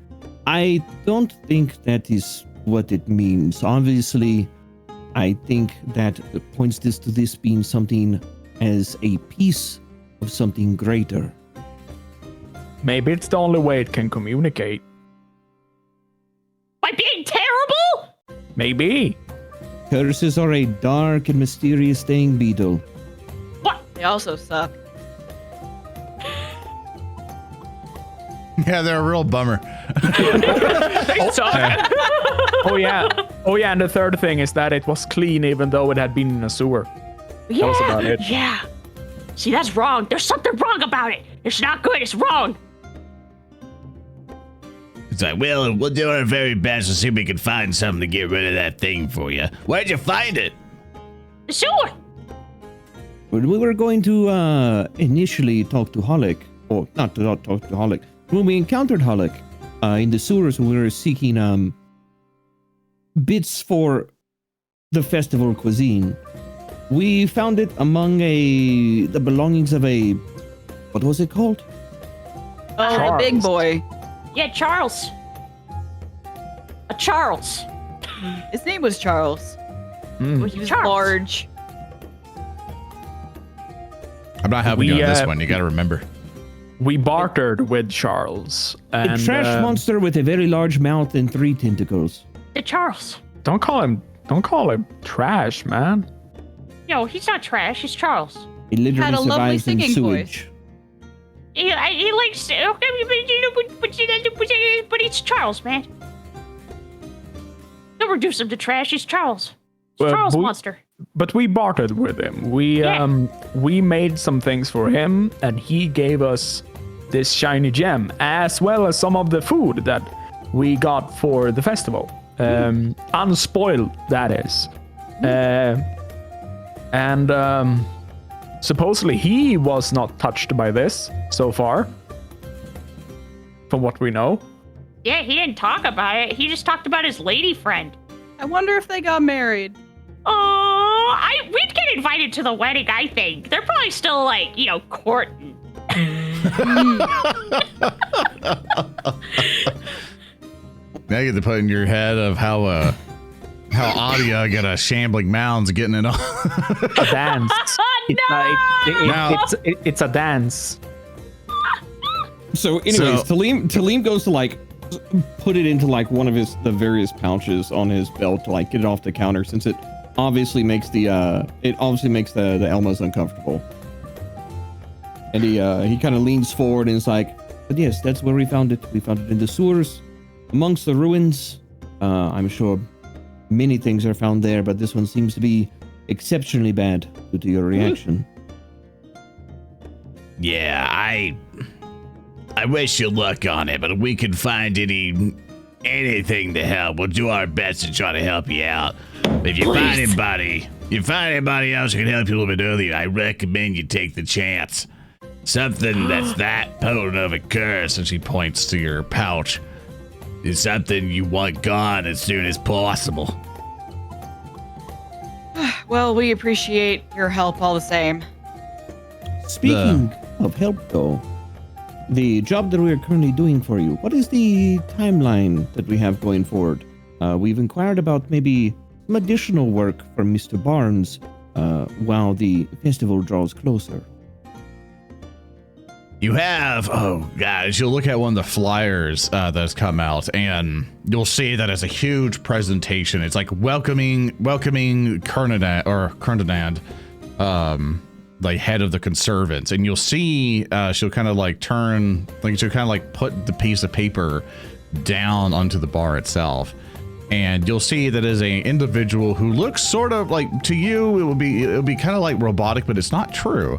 I don't think that is what it means. Obviously, I think that points this to this being something as a piece of something greater. Maybe it's the only way it can communicate. By being terrible? Maybe. Curses are a dark and mysterious thing, Beetle. What? They also suck. Yeah, they're a real bummer. They suck. Oh yeah. Oh yeah, and the third thing is that it was clean even though it had been in a sewer. Yeah, was about it. yeah. See, that's wrong. There's something wrong about it. It's not good. It's wrong. It's like, well, we'll do our very best to see if we can find something to get rid of that thing for you. Where'd you find it? The sewer. When we were going to initially talk to Hollick, or not to talk to Hollick, when we encountered Hollick in the sewers, we were seeking bits for the festival cuisine. We found it among the belongings of a, what was it called? Oh, the big boy. Yeah, Charles. A Charles. His name was Charles. Mm. He was Charles. large. I'm not helping you on this one. You got to remember. We bartered with Charles. And, A trash monster with a very large mouth and 3 tentacles. The Charles. Don't call him trash, man. No, he's not trash. He's Charles. He literally Had a lovely survives in singing sewage. He likes. Okay, but he's Charles, man. Don't reduce him to trash. He's Charles. He's Charles monster. But we bartered with him. We made some things for him, and he gave us this shiny gem, as well as some of the food that we got for the festival. Unspoiled, that is. And supposedly he was not touched by this so far, from what we know. Yeah, he didn't talk about it. He just talked about his lady friend. I wonder if they got married. We'd get invited to the wedding, I think. They're probably still, like, courting. Now you get to put in your head of how Audia got a shambling mounds getting it on. A dance. It's a dance. So, anyways, Tellem goes to like put it into like one of the various pouches on his belt to like get it off the counter, since it obviously makes the Elmas uncomfortable. And he kind of leans forward and is like, "But yes, that's where we found it. We found it in the sewers, amongst the ruins. I'm sure many things are found there, but this one seems to be exceptionally bad due to your reaction." Yeah, I wish you luck on it, but if we can find anything to help, we'll do our best to try to help you out. If you find anybody else who can help you a little bit earlier, I recommend you take the chance. Something that's that potent of a curse, and she points to your pouch, is something you want gone as soon as possible. Well, we appreciate your help all the same. Speaking of help, though, the job that we are currently doing for you, what is the timeline that we have going forward? We've inquired about maybe some additional work from Mr. Barnes while the festival draws closer. You have, oh guys, you'll look at one of the flyers that's come out, and you'll see that it's a huge presentation. It's like welcoming Kernadand, like head of the conservants, and you'll see she'll kind of like turn, like she'll kind of like put the piece of paper down onto the bar itself, and you'll see that is a individual who looks sort of like, to you it would be kind of like robotic, but it's not true.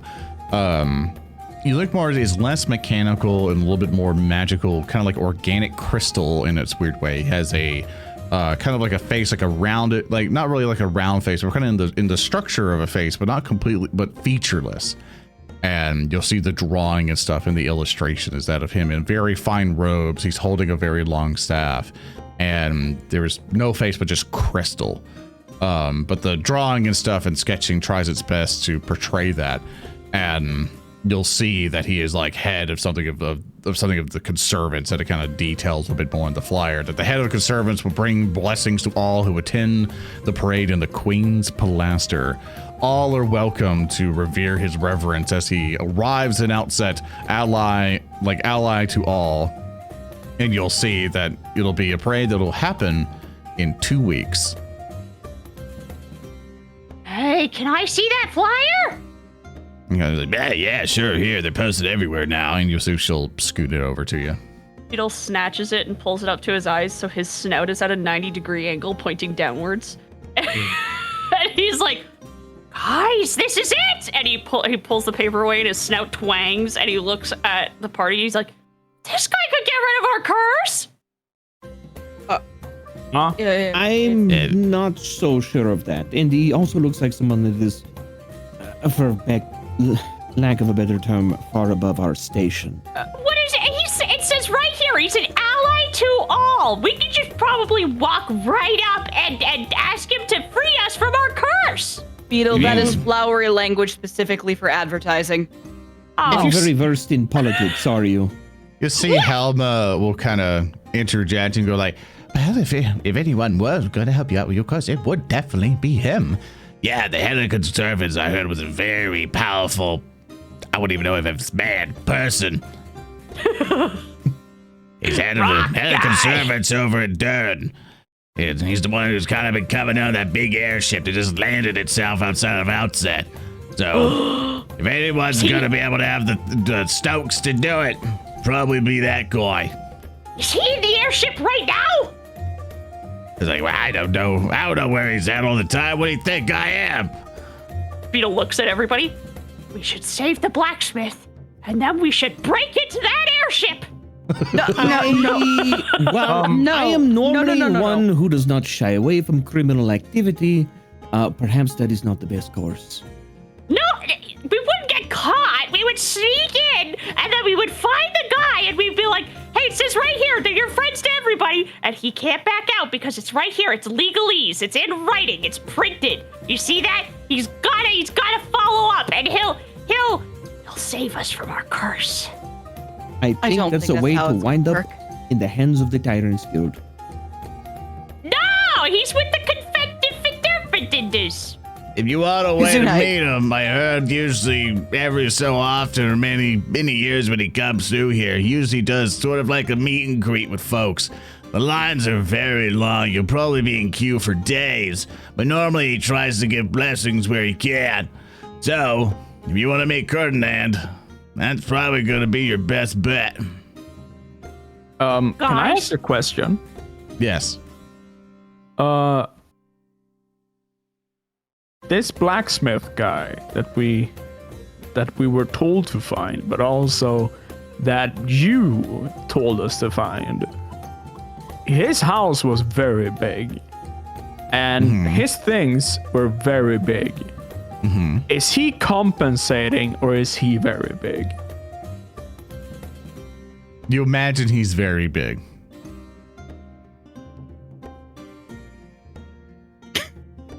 You look more, it's less mechanical and a little bit more magical, kind of like organic crystal in its weird way. It has a kind of like a face, like a rounded, like not really like a round face, but kind of in the structure of a face, but not completely, but featureless. And you'll see the drawing and stuff in the illustration is that of him in very fine robes. He's holding a very long staff, and there's no face but just crystal. But the drawing and stuff and sketching tries its best to portray that. And you'll see that he is like head of something of the conservants, that it kind of details a bit more in the flyer, that the head of the conservants will bring blessings to all who attend the parade in the Queen's Pilaster. All are welcome to revere his reverence as he arrives in Outset, ally to all. And you'll see that it'll be a parade that'll happen in 2 weeks. Hey, can I see that flyer? And I was like, Yeah, sure. Here, they're posted everywhere now. and you'll see she'll scoot it over to you. Beetle snatches it and pulls it up to his eyes so his snout is at a 90-degree angle pointing downwards. And he's like, guys, this is it! And he pulls the paper away and his snout twangs and he looks at the party. He's like, this guy could get rid of our curse! I'm not so sure of that. And he also looks like someone that is, lack of a better term, far above our station. What is it? It says right here, he's an ally to all. We could just probably walk right up and ask him to free us from our curse. Beetle, that is flowery language specifically for advertising. You're very versed in politics, are you? You'll see Thelma will kind of interject and go like, well, if anyone was going to help you out with your cause, it would definitely be him. Yeah, the head of the conservatives I heard was a very powerful, I wouldn't even know if it's man, person. He's head of the conservatives over at Durn. He's the one who's kind of been coming on that big airship that just landed itself outside of Outset. So, if anyone's going to be able to have the Stokes to do it, probably be that guy. Is he in the airship right now? He's like, well, I don't know where he's at all the time. What do you think I am? Beetle looks at everybody. We should save the blacksmith, and then we should break into that airship. No. Well, No. I am normally No. one who does not shy away from criminal activity. Perhaps that is not the best course. No, we wouldn't get caught. We would sneak in, and then we would find the guy, and we'd be like, hey, it says right here that you're friends to everybody, and he can't back out because it's right here. It's legalese. It's in writing. It's printed. You see that? He's gotta follow up, and he'll save us from our curse. I think don't that's think a way that's how to it's wind gonna up in the hands of the Tyrants Guild. No, he's with the Confederates. If you want a way to Gesundheit. meet him, I heard usually every so often or many years when he comes through here, he usually does sort of like a meet and greet with folks. The lines are very long. You'll probably be in queue for days, but normally he tries to give blessings where he can. So, if you want to meet Ferdinand, that's probably going to be your best bet. Can I Guys? ask a question? Yes. This blacksmith guy that we were told to find, but also that you told us to find. His house was very big, and his things were very big. Is he compensating, or is he very big? You imagine he's very big.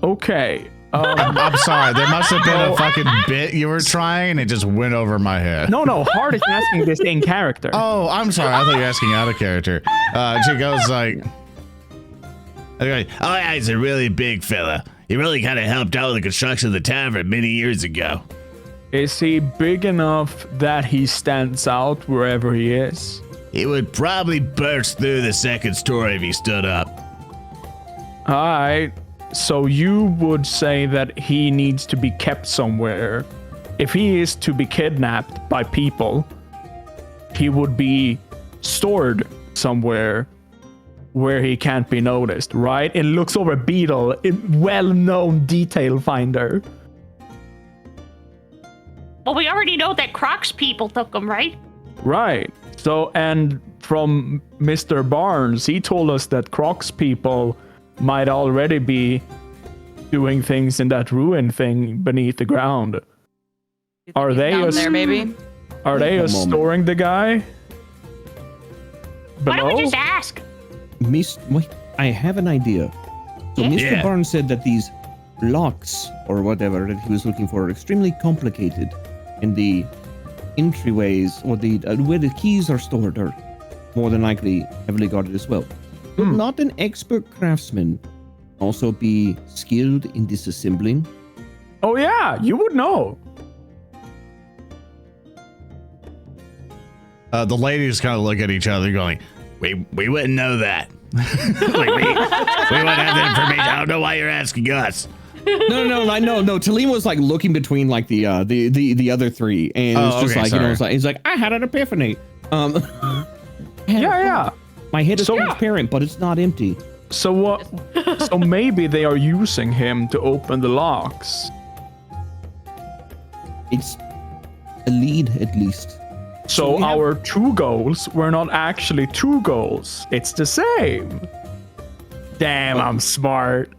Okay. I'm sorry. There must have been a fucking bit you were trying, and it just went over my head. No, Hard is asking this in character. Oh, I'm sorry. I thought you were asking out of character. She goes like, Oh yeah, he's a really big fella. He really kind of helped out with the construction of the tavern many years ago. Is he big enough that he stands out wherever he is? He would probably burst through the second story if he stood up. Alright. So you would say that he needs to be kept somewhere. If he is to be kidnapped by people, he would be stored somewhere where he can't be noticed, right? It looks over Beetle, a well-known detail finder. Well, we already know that Crocs people took him, right? Right. So, and from Mr. Barnes, he told us that Crocs people might already be doing things in that ruin thing beneath the ground. Are they down there, maybe? Are they Wait a moment. storing the guy? Why don't we Below? just ask? Wait, I have an idea. So Mr. Yeah. Barnes said that these locks or whatever that he was looking for are extremely complicated, and the entryways or the where the keys are stored are more than likely heavily guarded as well. But not an expert craftsman. Also be skilled in disassembling. Oh yeah, you would know. The ladies kind of look at each other going, We wouldn't know that. we wouldn't have that information. I don't know why you're asking us. No. Tellem was like looking between like the other three, and it's just okay, like, you know, sorry. it's like I had an epiphany. Yeah. My head is So- transparent, but it's not empty. So what? So maybe they are using him to open the locks. It's a lead, at least. So we have- our two goals were not actually two goals. It's the same. Damn, I'm smart.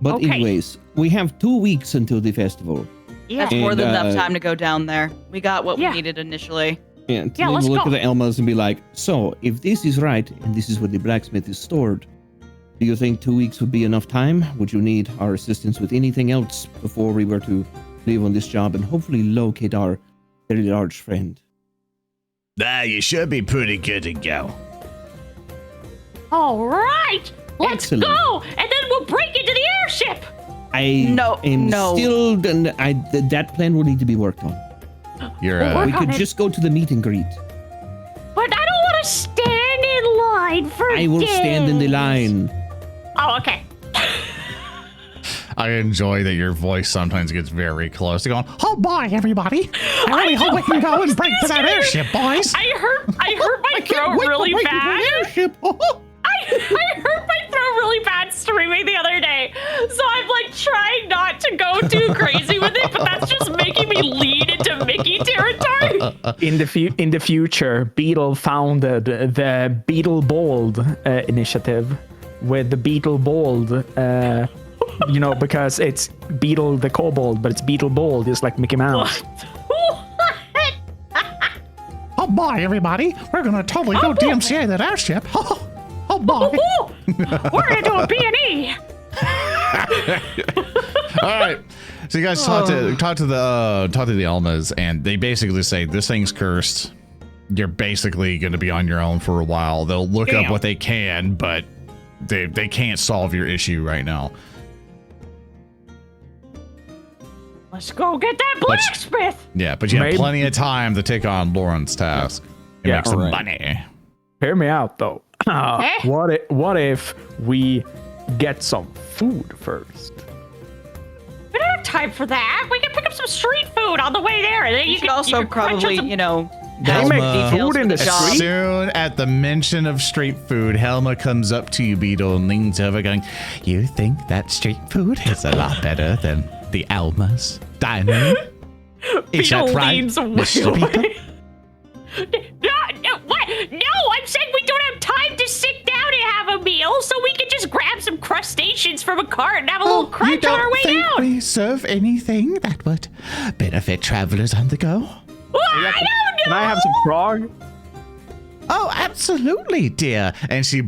But Okay. anyways, we have 2 weeks until the festival. Yeah. That's more than And, enough time to go down there. We got what Yeah. we needed initially. And Yeah, Tellem let's will look go. at the Elmas and be like, so if this is right, and this is where the blacksmith is stored, do you think 2 weeks would be enough time? Would you need our assistance with anything else before we were to leave on this job and hopefully locate our very large friend? You should be pretty good to go. All right. Let's Excellent. go, and then we'll break into the airship. I No, am no. still, that plan will need to be worked on. "You're Well, We Work could on it. just go to the meet and greet. But I don't want to stand in line for I will stand in the days. line. Oh, okay. I enjoy that your voice sometimes gets very close to going, oh boy, everybody. I really hope we can go and break to that airship, boys. I hurt my throat really bad. I hurt my throat really bad streaming the other day. So I'm like trying not to go too crazy with it, but that's just making me lean into Mickey territory. In the future, Beetle founded the Beetle Bold initiative with the Beetle Bold. You know, because it's Beetle the Kobold, but it's Beetle Bold, just like Mickey Mouse. Oh boy, everybody. We're going to totally go DMCA that airship. Oh boy. We're gonna do a B&E. All right. So you guys talk to the Elmas, and they basically say this thing's cursed. You're basically going to be on your own for a while. They'll look up what they can, but they can't solve your issue right now. Let's go get that blacksmith. Yeah, but you have Maybe- plenty of time to take on Lauren's task and Yeah. make some Alright. money. Hear me out, though. What if we get some food first? We don't have time for that. We can pick up some street food on the way there. And then You should also probably, you know, They have make details food for in the job. street? Soon, at the mention of street food, Thelma comes up to you, Beetle, and leans over, going, "You think that street food is a lot better than the Alma's diner? Is Beetle that right, leans Mr. Beetle?" away. No, what? No, I'm saying we don't have time to sit down and have a meal, so we can just grab some crustaceans from a cart and have a little crunch on our way down. we serve anything that would benefit travelers on the go? Well, I don't know. Can I have some frog? Oh, absolutely, dear. And she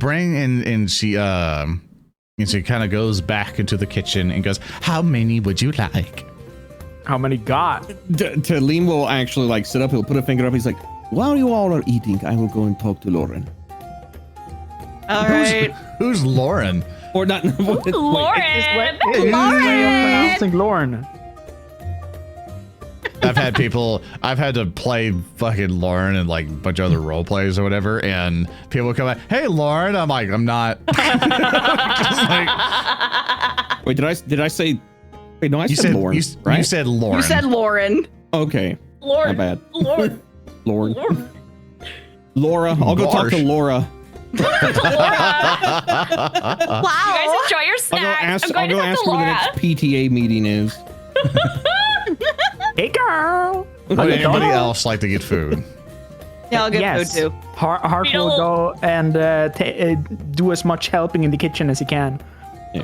she kind of goes back into the kitchen and goes, "How many would you like?" How many got? Tellem will actually like sit up. He'll put a finger up. He's like, while you all are eating, I will go and talk to Lauren. All right. Who's Lauren? Or not. Lauren. His way of pronouncing Lauren. I've had to play fucking Lauren and like a bunch of other role plays or whatever, and people come out, "Hey, Lauren," I'm like, "I'm not." Like, Wait, did I say? Wait, no, I you said said Lauren. you, right? you said Lauren. You said Lauren. Okay. Lord. My bad. Lord. Lauren. Lord. Laura. I'll go talk to Gosh. Laura. You guys Wow. enjoy your I'll snack. go ask. I'm going I'll go to talk ask to where the Laura. next PTA meeting is. Hey, girl. Would anybody else like to get food? Yeah, I'll get Yes. food too. Hart will Beetle. go and do as much helping in the kitchen as he can.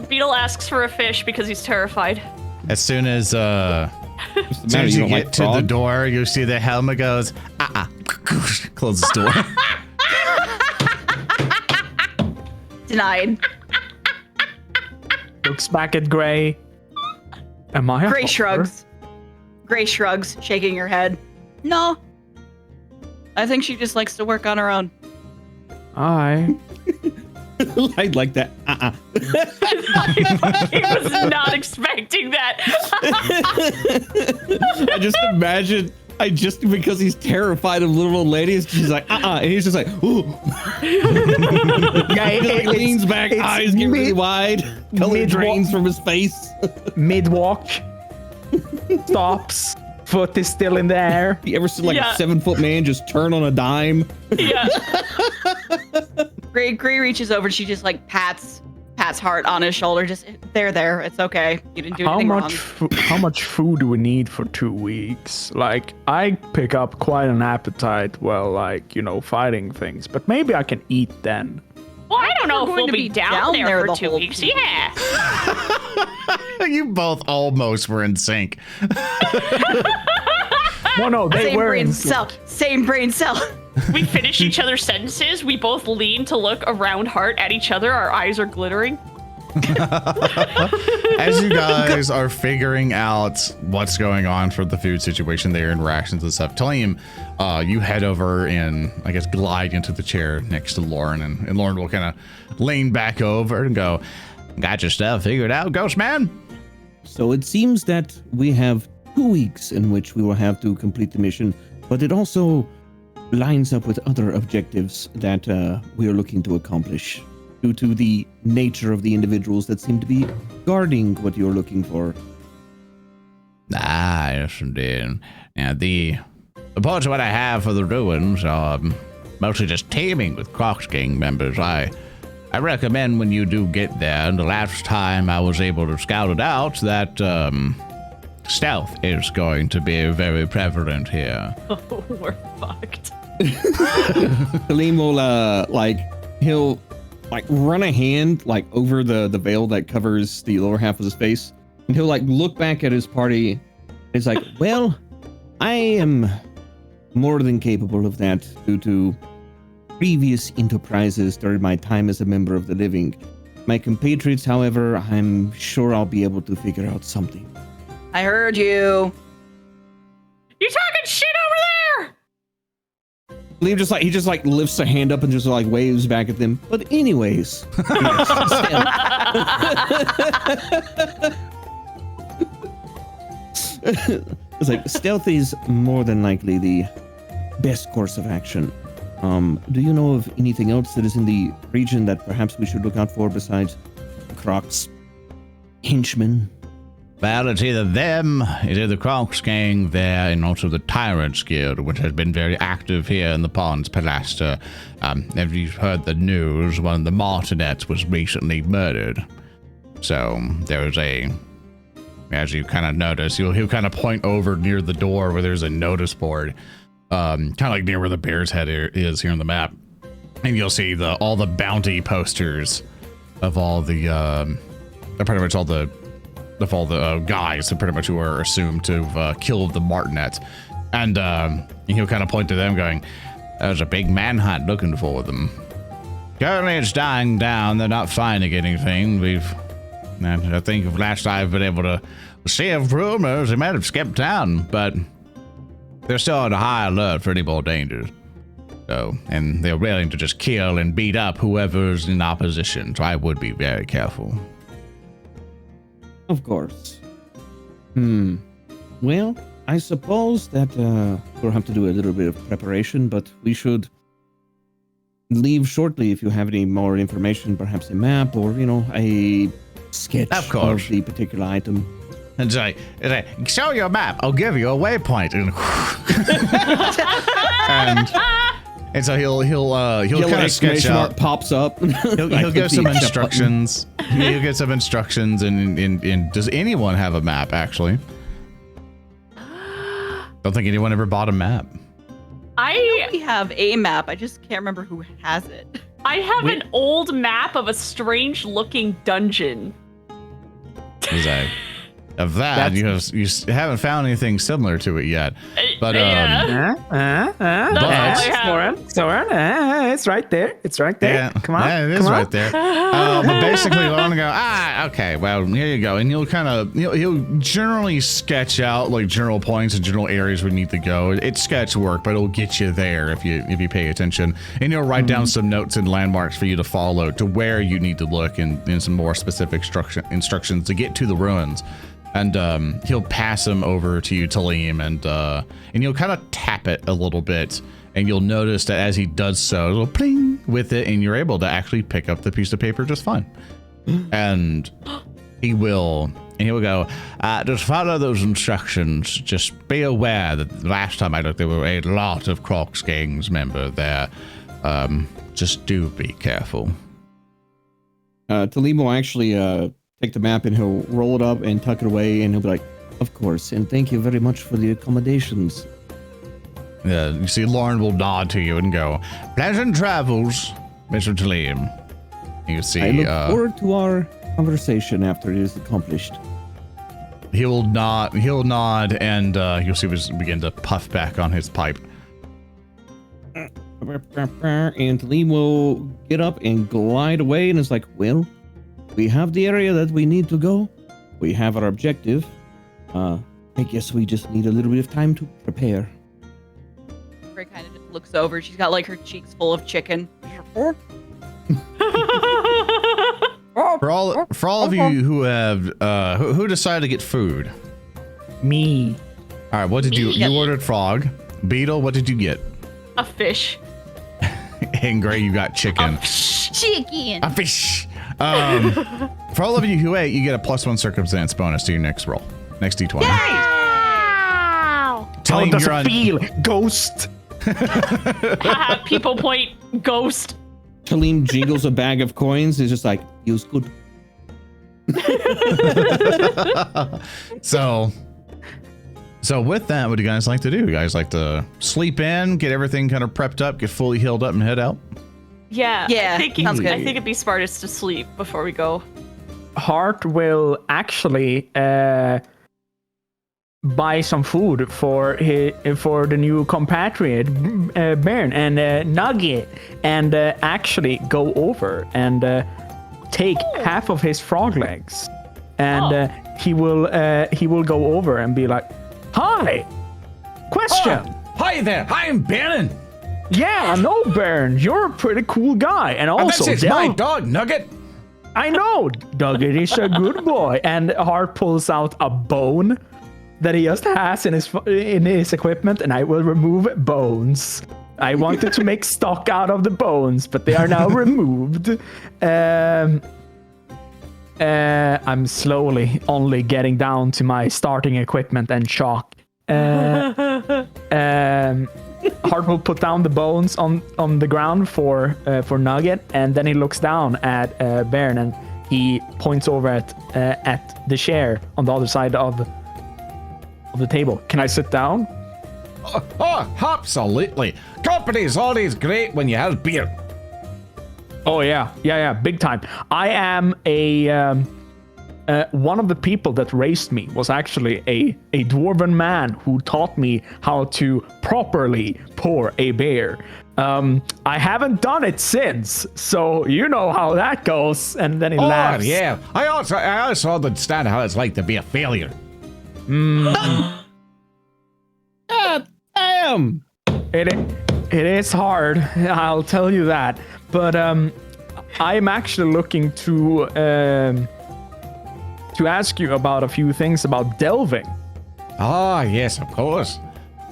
Beetle asks for a fish because he's terrified. As soon as What's the as soon matter? as You you don't get like to the frog? door, you see the helmet goes, closes the door. Denied. Looks back at Gray. Am I a Gray father? shrugs. Gray shrugs, shaking your head. No. I think she just likes to work on her own. I I like that. I was not expecting that. I just imagine. Because he's terrified of little old ladies, she's like, and he's just like, ooh. yeah, He just, like, leans back, it's eyes get really wide, color mid- drains from his face. mid-walk stops, foot is still in the air. You ever see like Yeah. a 7-foot man just turn on a dime? Yeah. Gray reaches over and she just like pats Hart on his shoulder. Just there. It's okay. You didn't do anything wrong. How much food do we need for 2 weeks? Like, I pick up quite an appetite while, like, fighting things, but maybe I can eat then. Well, I don't know We're if going we'll to be be down down there there for the 2 whole weeks. 2 weeks. Yeah. You both almost were in sync. No, they Same were brain in cell. Same brain cell. We finish each other's sentences. We both lean to look around Hart at each other. Our eyes are glittering. As you guys are figuring out what's going on for the food situation, their interactions and stuff, Tellem, you head over and I guess glide into the chair next to Lauren, and Lauren will kind of lean back over and go, "Got your stuff figured out, Ghost Man?" So it seems that we have 2 weeks in which we will have to complete the mission, but it also lines up with other objectives that we are looking to accomplish due to the nature of the individuals that seem to be guarding what you're looking for. Ah, yes, indeed. And the parts of what I have for the ruins are mostly just teeming with Crocs gang members. I recommend when you do get there, and the last time I was able to scout it out, that stealth is going to be very prevalent here. Oh, we're fucked. Tellem will he'll run a hand over the veil that covers the lower half of his face, and he'll look back at his party. He's like, well, I am more than capable of that due to previous enterprises during my time as a member of the living. My compatriots, however, I'm sure I'll be able to figure out something. I heard you. You talking shit over there? Liam just lifts a hand up and just waves back at them. But anyways, it's like stealth is more than likely the best course of action. Do you know of anything else that is in the region that perhaps we should look out for besides Crocs, henchmen? Well, it's either them, it's either the Crocs gang there, and also the Tyrants Guild, which has been very active here in the Ponds Palasta. If you've heard the news, one of the Martinets was recently murdered. So there was as you kind of notice, he'll kind of point over near the door where there's a notice board, kind of like near where the bear's head is here on the map. And you'll see all the bounty posters of all the, pretty much all the guys pretty much who are assumed to have killed the Martinet. And he'll kind of point to them going, there's a big manhunt looking for them. Currently it's dying down. They're not finding anything. I think of last I've been able to see of rumors, they might have skipped town, but they're still on a high alert for any more dangers. So, and they're willing to just kill and beat up whoever's in opposition. So I would be very careful. Of course. Well, I suppose that we'll have to do a little bit of preparation, but we should leave shortly if you have any more information, perhaps a map or, a sketch Of course. the particular item. And say, show your map. I'll give you a waypoint. And so he'll kind of sketch out. Pops up. He'll give some instructions. He'll give some instructions. And does anyone have a map? Actually, don't think anyone ever bought a map. We have a map. I just can't remember who has it. I have an old map of a strange-looking dungeon. of that. You haven't found anything similar to it yet. But Soren, it's right there. It's right there. Yeah, Come on. yeah, it is right there. But basically, you're gonna go. Okay. Well, here you go, and you'll kind of he'll generally sketch out like general points and general areas we need to go. It's sketch work, but it'll get you there if you pay attention, and he'll write down some notes and landmarks for you to follow to where you need to look and some more specific instructions to get to the ruins. And he'll pass them over to you, Tellem, and you'll kind of tap it a little bit, and you'll notice that as he does so, it'll pling with it, and you're able to actually pick up the piece of paper just fine. And he will go, just follow those instructions. Just be aware that the last time I looked, there were a lot of Crocs gangs member there. Just do be careful. Tellem will actually take the map and he'll roll it up and tuck it away, and he'll be like, of course, and thank you very much for the accommodations. Yeah, you see Lauren will nod to you and go, pleasant travels, Mr. Tellem. You see, I look forward to our conversation after it is accomplished. He'll nod, and you'll see him begin to puff back on his pipe. And Tellem will get up and glide away, and it's like, well, we have the area that we need to go. We have our objective. I guess we just need a little bit of time to prepare. Ray kind of just looks over. She's got like her cheeks full of chicken. For all of you who have who decided to get food. Me. All right, what did you ordered? Frog. Beetle, what did you get? A fish. And Gray, you got chicken. Chicken. A fish. For all of you who ate, you get a +1 circumstance bonus to your next roll. Next D20. Wow. How does it feel? Ghost. Haha, people point ghost. Tellem jiggles a bag of coins. It's just like, feels good. So with that, what do you guys like to do? You guys like to sleep in, get everything kind of prepped up, get fully healed up, and head out? Yeah. Yeah, I think sounds good. it'd be smartest to sleep before we go. Hart will actually buy some food for the new compatriot Baron and Nugget, and actually go over and take half of his frog legs, and he will go over and be like, "Hi, question." Hi there, I'm Baron. Yeah, I know, Baron. You're a pretty cool guy, and also This is my dog, Nugget. I know, Nugget is a good boy. And Hart pulls out a bone that he just has in his equipment, and I will remove bones. I wanted to make stock out of the bones, but they are now removed. I'm slowly only getting down to my starting equipment and chalk. Hart will put down the bones on the ground for Nugget, and then he looks down at Baron, and he points over at the chair on the other side of the table. Can I sit down? Oh, absolutely. Company's always great when you have beer. Oh yeah, big time. I am one of the people that raised me was actually a dwarven man who taught me how to properly pour a beer. I haven't done it since, so you know how that goes. And then he laughs. Yeah. I also understand how it's like to be a failure. Damn. It is hard, I'll tell you that. But I'm actually looking to ask you about a few things about delving. Ah, yes, of course.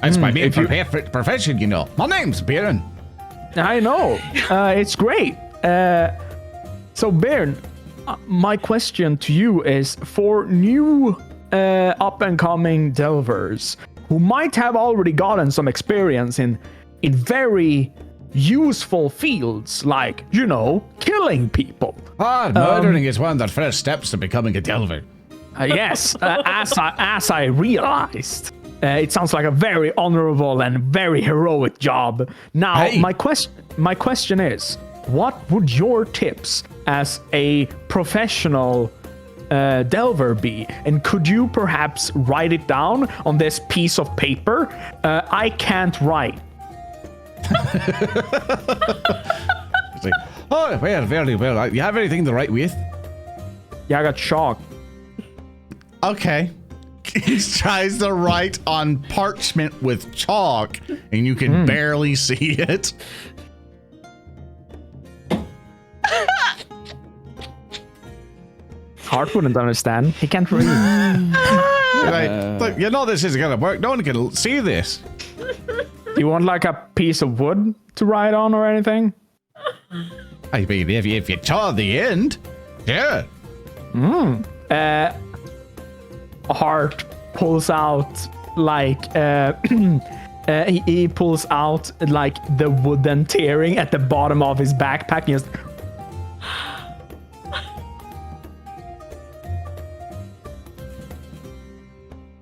That's my main profession, you know. My name's Baron. I know. It's great. So, Baron, my question to you is for new up-and-coming delvers who might have already gotten some experience in very useful fields, like, you know, killing people. Murdering is one of the first steps to becoming a delver. Yes, as I realized. It sounds like a very honorable and very heroic job. Now, my question is, what would your tips as a professional Delver be? And could you perhaps write it down on this piece of paper? I can't write. It's like, oh, well, very well. You have anything to write with? Yeah, I got chalk. Okay. He tries to write on parchment with chalk, and you can barely see it. Hart wouldn't understand. He can't read. Like, you know this isn't gonna work. No one can see this. You want like a piece of wood to write on or anything? I mean, if you tore the end, yeah. Hart pulls out like he pulls out like the wooden tearing at the bottom of his backpack and just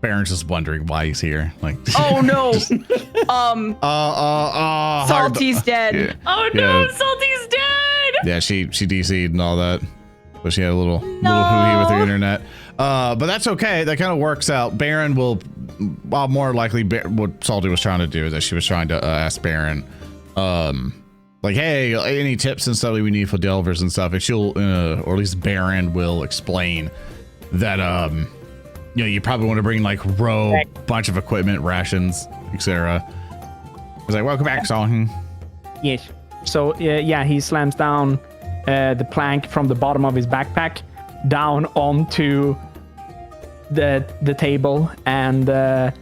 Baron's just wondering why he's here. Like, Oh no. Hard- Salty's dead. Yeah. Oh no, Yeah. Salty's dead! Yeah, she DC'd and all that. But she had a little hooey with the internet. But that's okay. That kind of works out. Baron will, well, more likely, what Salty was trying to do is that she was trying to ask Baron, like, hey, any tips and stuff that we need for Delvers and stuff. And she'll, or at least Baron will explain that, you know, you probably want to bring like bunch of equipment, rations, etc. He's like, welcome back, Salty. yes. So yeah, he slams down the plank from the bottom of his backpack down onto the table, and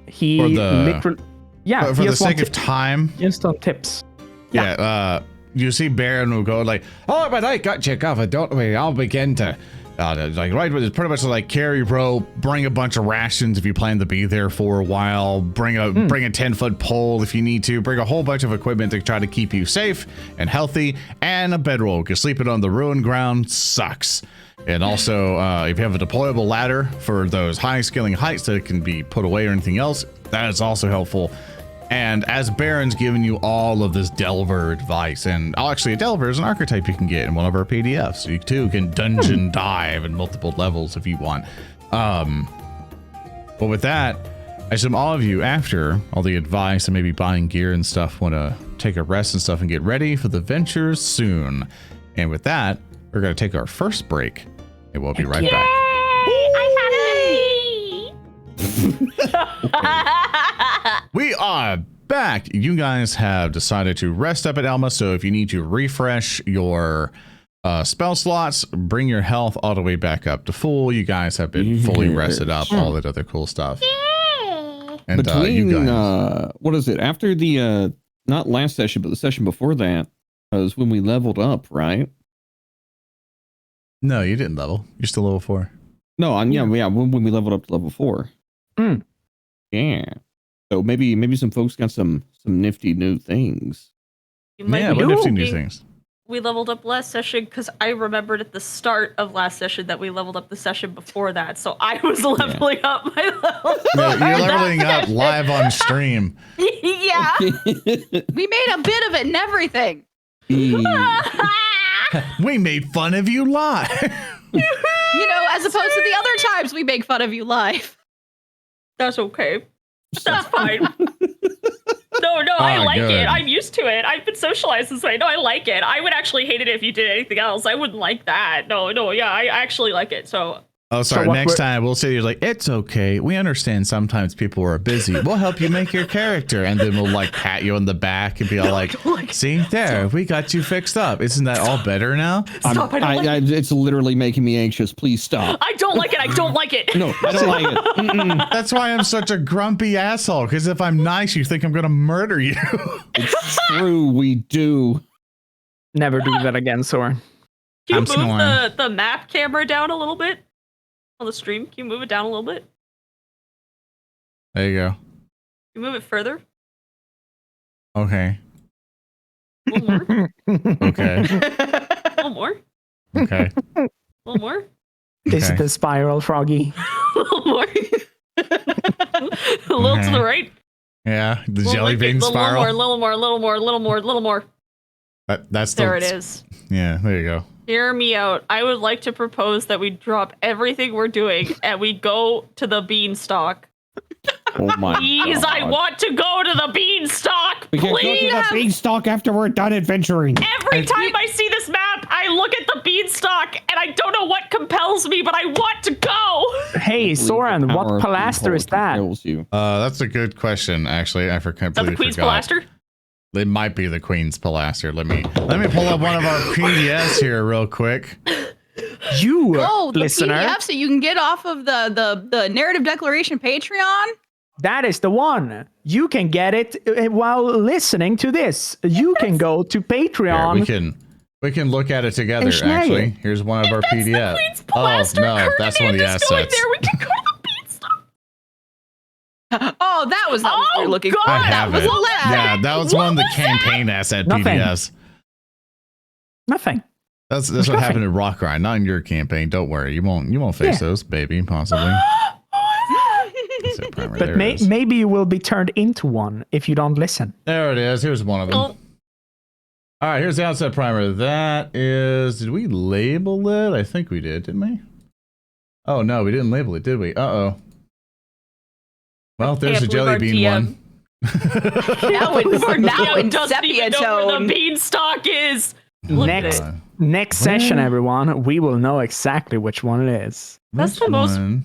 he literally for the sake of time, instant tips. Yeah, you see Baron will go like, oh, but I got you covered, don't we? I'll begin to, like, right, it's pretty much like carry rope, bring a bunch of rations if you plan to be there for a while, bring a 10-foot pole if you need to, bring a whole bunch of equipment to try to keep you safe and healthy, and a bedroll, because sleeping on the ruined ground sucks. And also, if you have a deployable ladder for those high scaling heights that can be put away or anything else, that is also helpful. And as Baron's giving you all of this Delver advice, and actually a Delver is an archetype you can get in one of our PDFs. So you too can dungeon dive in multiple levels if you want. But with that, I assume all of you, after all the advice and maybe buying gear and stuff, want to take a rest and stuff and get ready for the ventures soon. And with that, we're going to take our first break, and we'll be right back. We are back. You guys have decided to rest up at Elma, so if you need to refresh your spell slots, bring your health all the way back up to full. You guys have been fully rested up, all that other cool stuff. And Between, you guys, what is it? After the, not last session, but the session before that was when we leveled up, right? no, you didn't level. You're still level 4. No, when we leveled up to level 4. Yeah. So maybe some folks got some nifty new things. You might Yeah, be what nifty new thinking things? We leveled up last session because I remembered at the start of last session that we leveled up the session before that. So I was leveling up my level. Yeah, you're leveling up live on stream. Yeah. We made a bit of it and everything. We made fun of you live. You know, as opposed to the other times we make fun of you live. That's okay. That's fine. No, I like good. it. I'm used to it. I've been socialized this way. No, I like it. I would actually hate it if you did anything else. I wouldn't like that. No, yeah, I actually like it. So. Oh, sorry. what Next we're- time we'll say you're like, it's okay. We understand sometimes people are busy. We'll help you make your character. And then we'll like pat you on the back and be all like, see, there, we got you fixed up. Isn't that all better now? Stop, I don't like it. It's literally making me anxious. Please stop. I don't like it. I don't like it. No, I don't like it. Mm-mm. That's why I'm such a grumpy asshole. Because if I'm nice, you think I'm going to murder you. It's true, we do. Never do that again, Soren. Can you I'm move snoring. the map camera down a little bit? On the stream, can you move it down a little bit? There you go. Can you move it further? Okay. A little more? Okay. A little more? Okay. A little more? Is Okay. it the spiral, Froggy? A little more? A little to the right? Yeah. The Little jelly like bean it, spiral. little more. That's There the, it is. Yeah. There you go. Hear me out. I would like to propose that we drop everything we're doing and we go to the beanstalk. Oh my Please, God. I want to go to the beanstalk. We can go Please. to the beanstalk after we're done adventuring. Every time I see this map, I look at the beanstalk and I don't know what compels me, but I want to go. Hey, Soren, what Palaster is that? That's a good question. Actually, I Is that the completely Queen's forgot. Palaster? It might be the Queen's Palaster. Let me pull up one of our PDFs here real quick. You, Oh, the listener, PDF so you can get off of the Narrative Declaration Patreon. that is the one. You can get it while listening to this. You can go to Here, Patreon. we can look at it together. And snag Actually, it. here's one of our PDFs. Queen's Oh Palaster. no, that's one of the Ferdinand is going assets. there. We can go to the beanstalk. Oh, that was not what we Oh, were looking God, for. I That have was it. a lab. Yeah, that was one of the What was that? campaign asset Nothing. PDFs. Nothing. That's Nothing. what happened in Rock Grind, not in your campaign. Don't worry, you won't face Yeah. those, baby. Possibly. That's it, primer. But There it is. maybe you will be turned into one if you don't listen. There it is. Here's one of them. Oh. All right, here's the outset primer. That is. Did we label it? I think we did, didn't we? Oh no, we didn't label it, did we? Uh-oh. Well, there's Can't a believe jelly our bean DM one. Now in Doesn't sepia even know where tone. the beanstalk is. Look at Next. it. Next session, everyone, we will know exactly which one it is. That's Which the most one?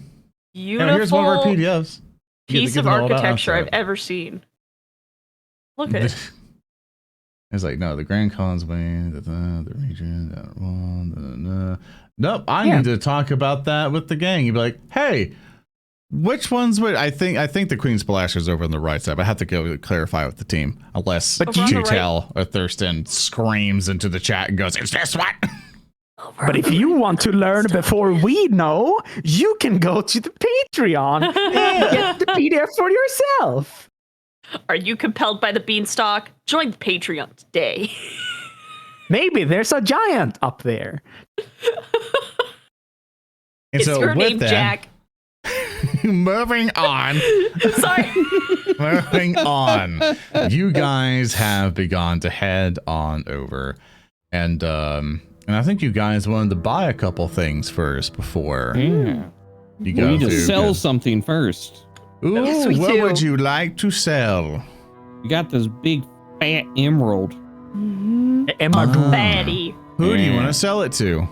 Beautiful Yeah, here's one of our PDFs. piece Get of the whole architecture I've outset. ever seen. Look at it. It's like, no, the Grand Causeway, the region, that one, Nope, I Yeah. need to talk about that with the gang. You'd be like, hey, which ones would I think the Queen's Palaster is over on the right side, but I have to go clarify with the team. Unless But Over on the right. Chutel or Thurston screams into the chat and goes, "Is this what?" But if you want to learn before we know, you can go to the Patreon and get the PDF for yourself. Are you compelled by the beanstalk? Join the Patreon today. Maybe there's a giant up there. And Is so your with name that, Jack? moving on. Sorry. Moving on. You guys have begun to head on over. And I think you guys wanted to buy a couple things first before you We go need to through. sell something first. Ooh, Yes, we what do. would you like to sell? We got this big fat emerald. Emma Ah. Fatty. Who do you Yeah. want to sell it to?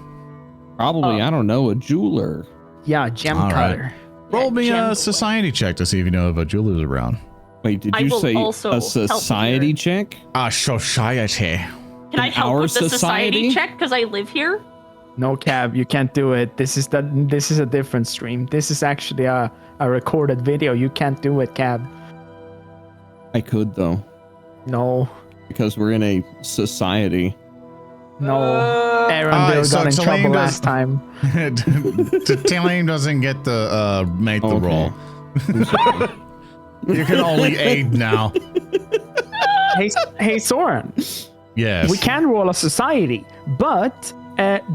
Probably, I don't know, a jeweler. Yeah, gem All right. cutter. Roll me gem a society check to see if you know about jewelers around. Wait, did I you will say also a help society here. check? Society. Can I In help our with the society society? check because I live here? No, Cab, you can't do it. This is a different stream. This is actually a recorded video. You can't do it, Cab. I could, though, No. because we're in a society. No. Aaron Alright, Bill so got in Tellem trouble does- last time. Tellem doesn't get the make the Okay. roll. I'm sorry. You can only aid now. Hey, Soren. Yes. We can roll a society, but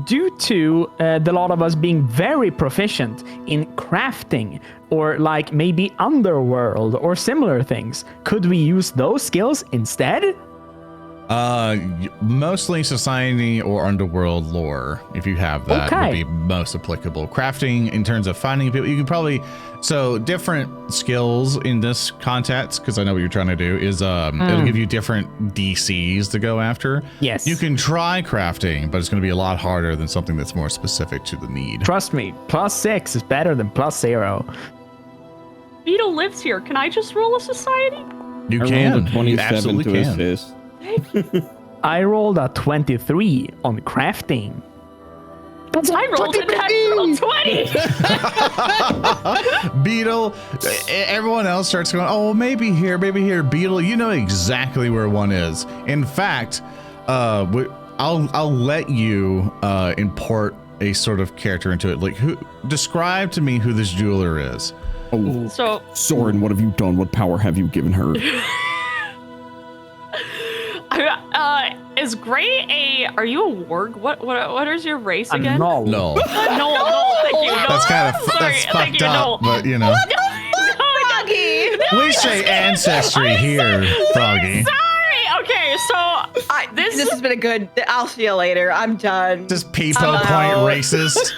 due to the lot of us being very proficient in crafting or like maybe underworld or similar things, could we use those skills instead? Mostly society or underworld lore, if you have that, would Okay. be most applicable. Crafting, in terms of finding people, you can probably different skills in this context, because I know what you're trying to do, is it'll give you different DCs to go after. Yes. You can try crafting, but it's going to be a lot harder than something that's more specific to the need. Trust me, +6 is better than +0. Beetle lives here. Can I just roll a society? You I can. rolled a You 27 absolutely to can. assist. I rolled a 23 on crafting. I rolled a natural 20. Beetle, everyone else starts going, oh, maybe here. Beetle, you know exactly where one is. In fact, I'll let you import a sort of character into it. Like, describe to me who this jeweler is. Oh, So Soren, what have you done? What power have you given her? is Gray are you a warg? What is your race A again? null. No, No, thank you. No. that's kind of Sorry, that's thank fucked you, up, no. but you know, Froggy! we say ancestry here, Froggy. Sorry. Okay, This has been a good. I'll see you later. I'm done. Just people point racist.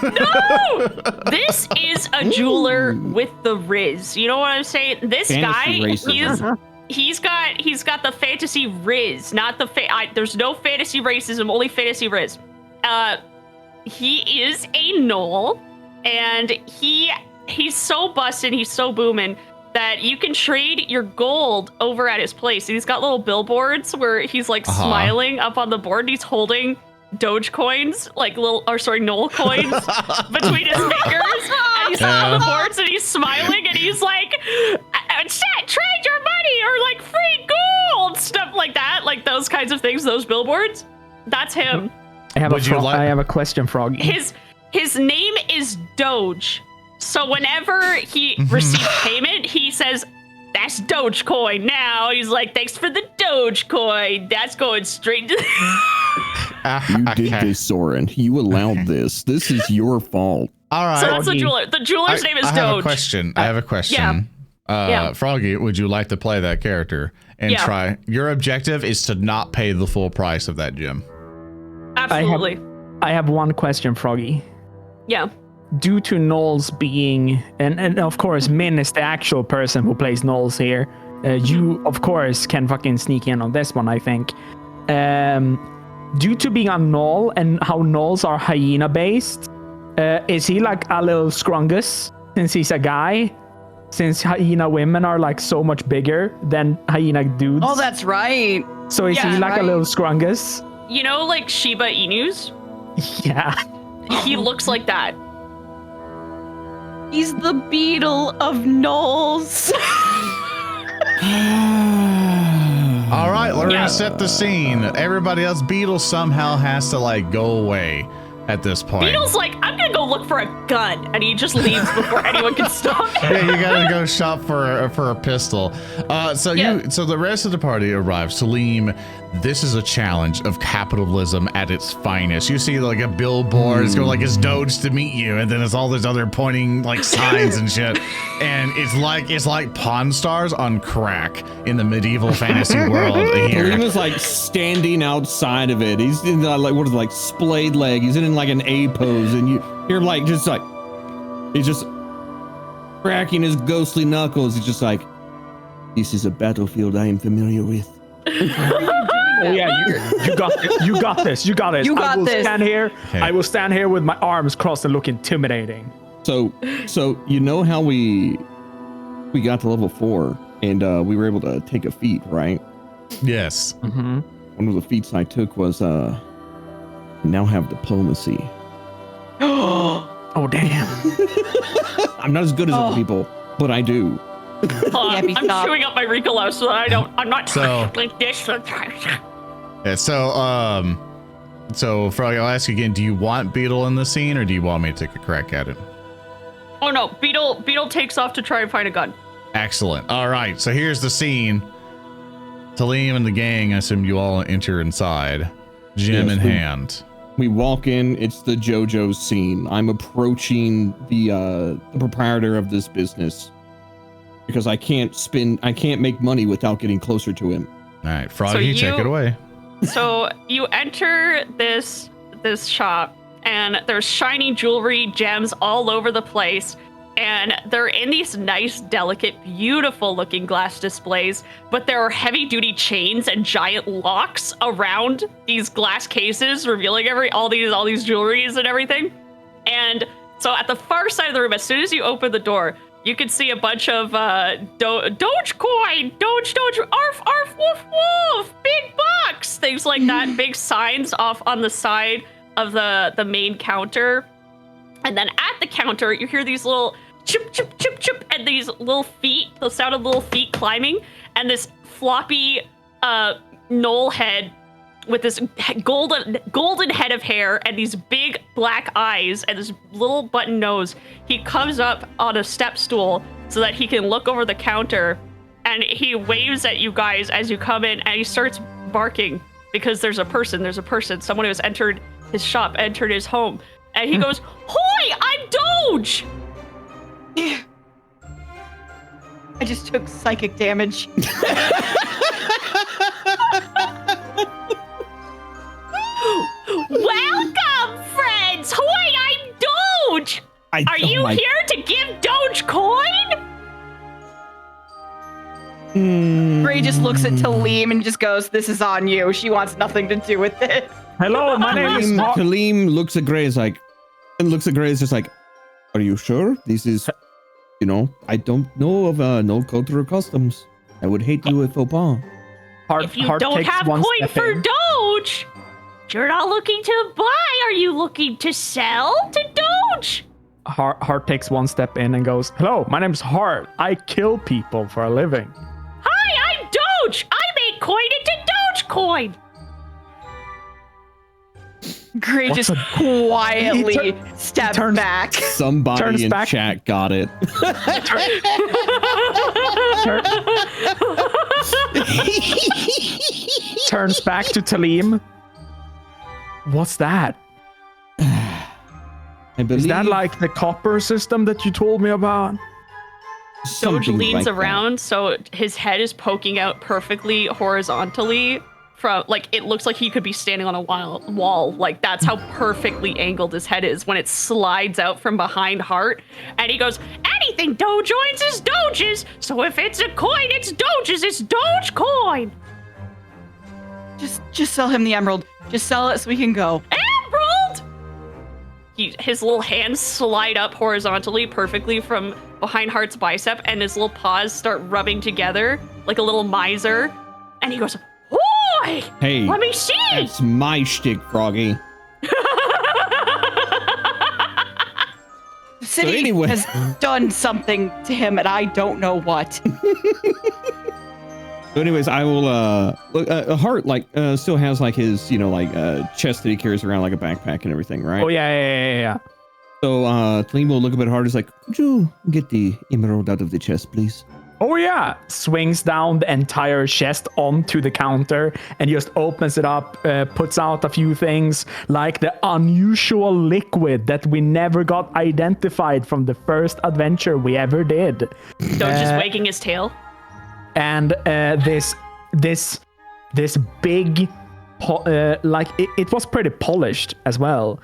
No, this is a jeweler with the Riz. You know what I'm saying? This Fantasy guy, racism. he's got the fantasy Riz, not the there's no fantasy racism, only fantasy Riz. He is a gnoll, and he's so busted, he's so booming that you can trade your gold over at his place. And he's got little billboards where he's like smiling up on the board. And he's holding Doge coins, Knoll coins between his fingers. And he's up on the boards and he's smiling and he's like, trade your money or like free gold, stuff like that. Like those kinds of things, those billboards. That's him. I have a question, Froggy. His name is Doge. So whenever he receives payment, he says, "That's Dogecoin now." He's like, "Thanks for the Dogecoin. That's going straight to." You did this, Soren. You allowed this. This is your fault. All right. So that's the jeweler. The jeweler's name is Doge. I have a question. Yeah. Froggy, would you like to play that character and try? Your objective is to not pay the full price of that gem. Absolutely. I have one question, Froggy. Yeah. Due to Knowles being, and of course, Min is the actual person who plays Knowles here. You, of course, can fucking sneak in on this one, I think. Due to being a Gnoll and how Knolls are hyena-based, is he like a little scrungus since he's a guy? Since hyena women are like so much bigger than hyena dudes. Oh, that's right. So is he like a little scrungus? You know, like Shiba Inus? Yeah. He looks like that. He's the Beetle of Knolls. All right, we're gonna set the scene. Everybody else, Beetle somehow has to like go away at this point. Beetle's like, "I'm gonna go look for a gun," and he just leaves before anyone can stop him. Yeah, you gotta go shop for a pistol. So the rest of the party arrives. Salim, this is a challenge of capitalism at its finest. You see like a billboard, it's going like it's Doge to meet you, and then it's all these other pointing like signs and shit. And it's like Pawn Stars on crack in the medieval fantasy world here. Kalima's like standing outside of it. He's in like splayed leg. He's in like an A pose, and you're like he's just cracking his ghostly knuckles. He's just like, "This is a battlefield I am familiar with." Oh yeah, you got this. You got this. You got it. I will stand here. Okay. I will stand here with my arms crossed and look intimidating. So you know how we got to level 4 and we were able to take a feat, right? Yes. Mm-hmm. One of the feats I took was now have diplomacy. Oh damn! I'm not as good as other people, but I do. I'm chewing up my Ricola so that I'm not So- like this. Yeah, so Froggy, I'll ask you again, do you want Beetle in the scene or do you want me to take a crack at it? Oh no, Beetle takes off to try and find a gun. Excellent. All right, so here's the scene. Tellem and the gang, I assume you all enter inside, gem in hand. We walk in, it's the JoJo scene. I'm approaching the proprietor of this business because I can't make money without getting closer to him. All right, Froggy, take it away. So you enter this shop, and there's shiny jewelry, gems all over the place, and they're in these nice, delicate, beautiful-looking glass displays. But there are heavy-duty chains and giant locks around these glass cases, revealing all these jewelries and everything. And so at the far side of the room, as soon as you open the door, you can see a bunch of Dogecoin, Doge, arf, arf, woof, woof, big bucks, things like that, big signs off on the side of the main counter. And then at the counter, you hear these little chip, chip, chip, chip, and these little feet, the sound of little feet climbing, and this floppy knoll head with this golden head of hair and these big black eyes and this little button nose. He comes up on a step stool so that he can look over the counter, and he waves at you guys as you come in, and he starts barking because there's a person, someone who has entered his shop, entered his home, and he goes, "Hoi, I'm Doge!" I just took psychic damage. Are you here to give Doge coin? Gray just looks at Tellem and just goes, "This is on you. She wants nothing to do with it." Hello, my name is Hart. Tellem looks at Gray just like, are you sure? This is, I don't know of no cultural customs. I would hate you if faux pas. If you don't have coin for Doge, you're not looking to buy. Are you looking to sell to Doge? Hart takes one step in and goes, "Hello, my name's Hart. I kill people for a living." Hi, I'm Doge. I make coin into Dogecoin. Gray just quietly steps back. Somebody Turns in back. chat got it. Turns back to Tellem. What's that? I believe Is that like the copper system that you told me about? Doge something leans like that. around, so his head is poking out perfectly horizontally. From like it looks like he could be standing on a wall. Like that's how perfectly angled his head is when it slides out from behind Hart. And he goes, "Anything Doge joins is Doge's. So if it's a coin, it's Doge's. It's Doge coin." Just sell him the emerald. Just sell it so we can go. Emerald! His little hands slide up horizontally perfectly from behind Hart's bicep, and his little paws start rubbing together like a little miser. And he goes, "Oi! Hey, Let me see!" that's my shtick, Froggy. The city anyway. has done something to him, and I don't know what. So anyways, I will look. Hart still has like his chest that he carries around like a backpack and everything, right? Oh yeah. So Tellem will look a bit hard. He's like, "Could you get the emerald out of the chest, please?" Oh yeah. Swings down the entire chest onto the counter and just opens it up, puts out a few things like the unusual liquid that we never got identified from the first adventure we ever did. Doge is wagging his tail. And this big, it was pretty polished as well.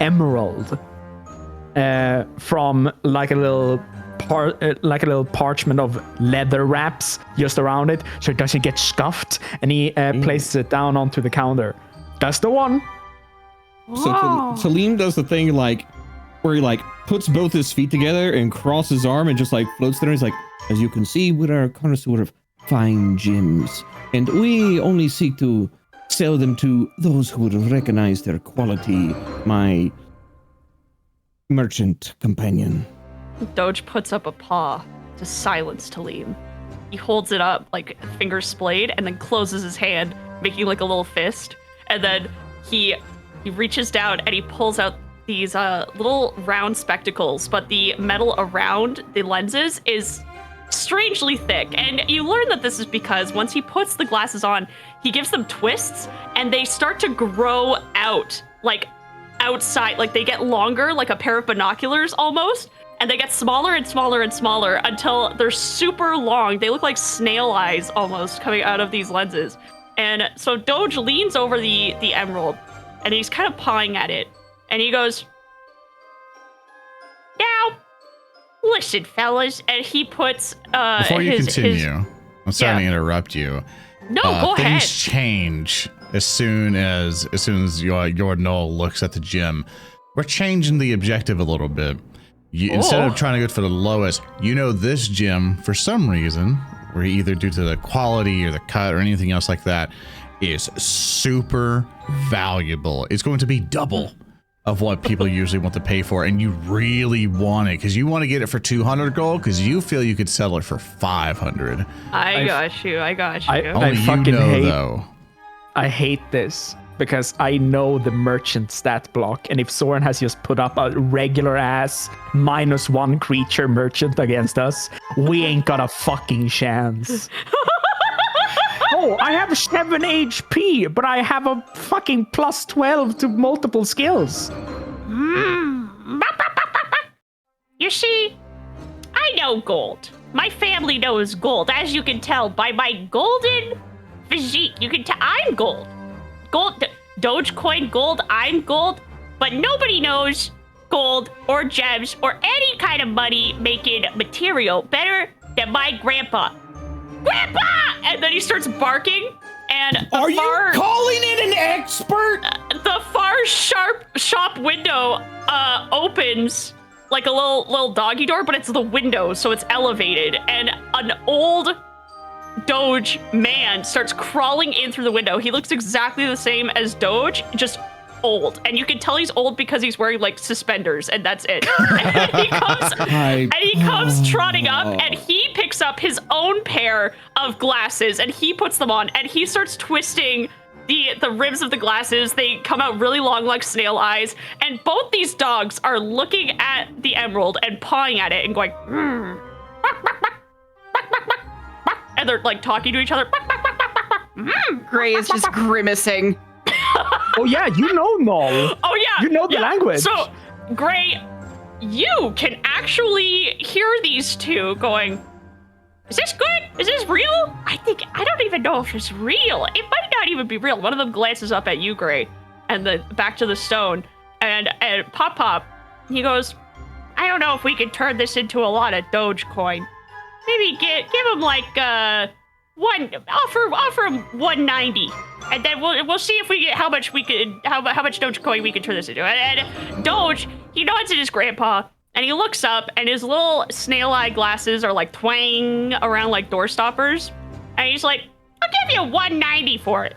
Emerald from like a little parchment of leather wraps just around it, so it doesn't get scuffed. And he places it down onto the counter. That's the one. So Tellem does the thing where he puts both his feet together and crosses his arm and just floats there. He's like, "As you can see, we are a connoisseur of fine gems, and we only seek to sell them to those who would recognize their quality, my merchant companion." Doge puts up a paw to silence Tellem. He holds it up like fingers splayed and then closes his hand, making like a little fist. And then he reaches down and he pulls out these little round spectacles, but the metal around the lenses is strangely thick. And you learn that this is because once he puts the glasses on, he gives them twists and they start to grow out, like outside, like they get longer, like a pair of binoculars almost. And they get smaller and smaller and smaller until they're super long. They look like snail eyes almost coming out of these lenses. And so Doge leans over the emerald and he's kind of pawing at it. And he goes, "Now, listen, fellas." And he puts Before you continue, I'm sorry to interrupt you. No, go things ahead. change as soon as your Noel looks at the gym. We're changing the objective a little bit. Instead of trying to go for the lowest, this gym, for some reason, or either due to the quality or the cut or anything else like that, is super valuable. It's going to be double of what people usually want to pay for, and you really want it because you want to get it for 200 gold because you feel you could sell it for 500. I got you. Only though. I hate this because I know the merchant stat block, and if Soren has just put up a regular ass -1 creature merchant against us, we ain't got a fucking chance. Oh, I have 7 HP, but I have a fucking +12 to multiple skills. You see, I know gold. My family knows gold, as you can tell by my golden physique. You can tell I'm gold. Gold, Dogecoin gold, I'm gold, but nobody knows gold or gems or any kind of money-making material better than my grandpa. Grandpa! And then he starts barking, and Are you calling it an expert? the far shop window opens like a little doggy door, but it's the window, so it's elevated, and an old Doge man starts crawling in through the window. He looks exactly the same as Doge, just old, and you can tell he's old because he's wearing like suspenders, and that's it. And he comes trotting up, and he picks up his own pair of glasses, and he puts them on, and he starts twisting the rims of the glasses. They come out really long like snail eyes, and both these dogs are looking at the emerald and pawing at it and going, and they're like talking to each other. Gray is just grimacing. Oh yeah, you know Null. Oh yeah, You know the language. So, Gray, you can actually hear these two going, is this good? Is this real? I don't even know if it's real. It might not even be real. One of them glances up at you, Gray, and then back to the stone, and Pop, he goes, I don't know if we can turn this into a lot of Doge coin. Maybe give him like offer him 190, and then we'll see if we get how much Doge coin we can turn this into. And Doge, he nods at his grandpa, and he looks up, and his little snail eye glasses are like twang around like door stoppers, and he's like, I'll give you 190 for it.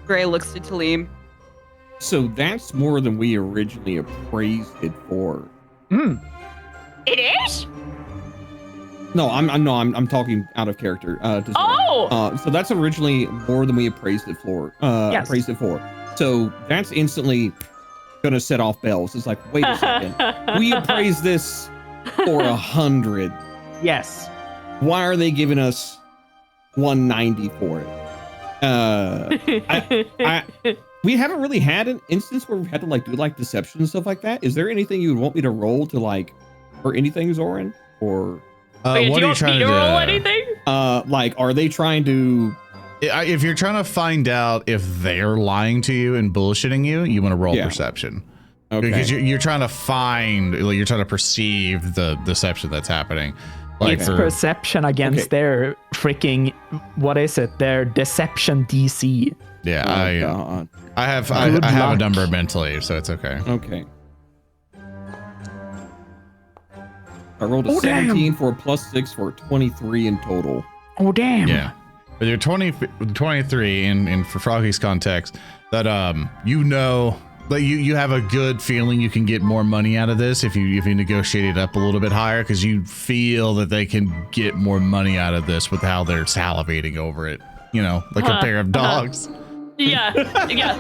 Gray looks to Tellem. So that's more than we originally appraised it for. It is? No, I'm talking out of character. To Oh! So that's originally more than we appraised it for. Yes. Appraised it for. So that's instantly gonna set off bells. It's like, wait a second. We appraised this for 100. Yes. Why are they giving us 190 for it? We haven't really had an instance where we've had to like do like deception and stuff like that. Is there anything you would want me to roll to like, or anything, Zoran? Or Wait, what do are you you want trying me to to do? roll anything? like, are they trying to? If you're trying to find out if they're lying to you and bullshitting you, you want to roll perception. Okay. Because you're trying to find, like, you're trying to perceive the deception that's happening. Like It's perception against their freaking, what is it? Their deception DC. yeah, God. I have Good a luck. number mentally, so it's okay. Okay. I rolled a Oh, damn. 17 for a +6 for 23 in total. Oh damn. Yeah. With your 23 in for Froggy's context, that you know that you have a good feeling you can get more money out of this if you negotiate it up a little bit higher, because you feel that they can get more money out of this with how they're salivating over it. You know, like a pair of dogs. Yeah,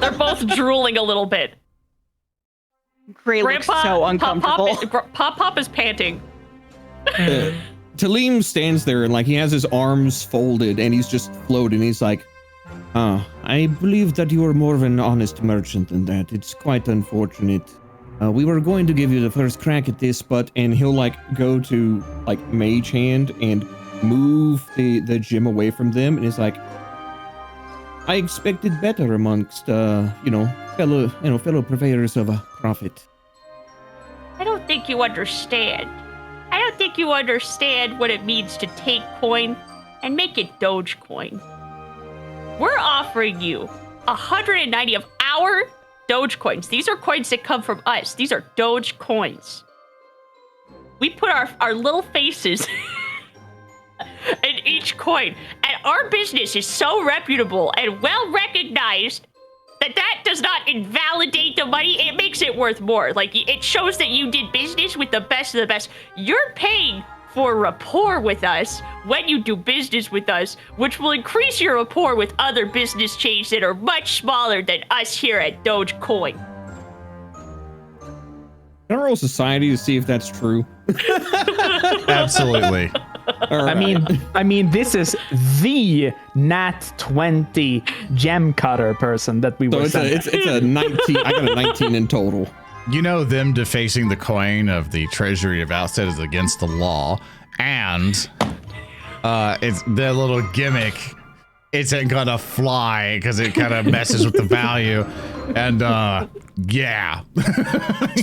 they're both drooling a little bit. Gray looks so uncomfortable. Pop is panting. Tellem stands there and like he has his arms folded and he's just floating. He's like, I believe that you are more of an honest merchant than that. It's quite unfortunate. We were going to give you the first crack at this, and he'll like go to like mage hand and move the gem away from them, and he's like, I expected better amongst fellow purveyors of a profit. I don't think you understand. I don't think you understand what it means to take coin and make it Doge coin. We're offering you 190 of our Doge coins. These are coins that come from us. These are Doge coins. We put our little faces in each coin, and our business is so reputable and well recognized that does not invalidate the money. It makes it worth more. Like, it shows that you did business with the best of the best. You're paying for rapport with us when you do business with us, which will increase your rapport with other business chains that are much smaller than us here at Dogecoin. Can I roll society to see if that's true? Absolutely. All right. I mean, this is the Nat 20 gem cutter person that we So were it's sent. a 19. I got a 19 in total. You know, them defacing the coin of the Treasury of Outset is against the law, and it's their little gimmick isn't gonna fly because it kind of messes with the value. And yeah.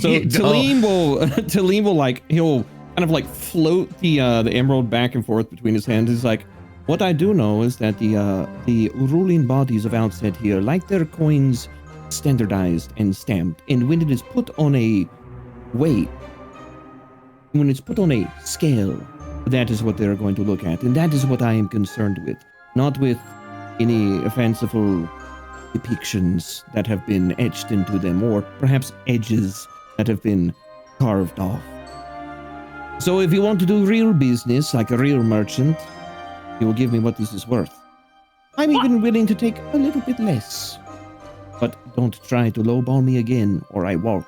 So Tellem will like, he'll kind of like float the emerald back and forth between his hands. He's like, what I do know is that the ruling bodies of Outset here like their coins standardized and stamped, and when it is put on a weight, when it's put on a scale, that is what they're going to look at, and that is what I am concerned with, not with any fanciful depictions that have been etched into them, or perhaps edges that have been carved off. So if you want to do real business like a real merchant, you will give me what this is worth. I'm even willing to take a little bit less. But don't try to lowball me again, or I walk.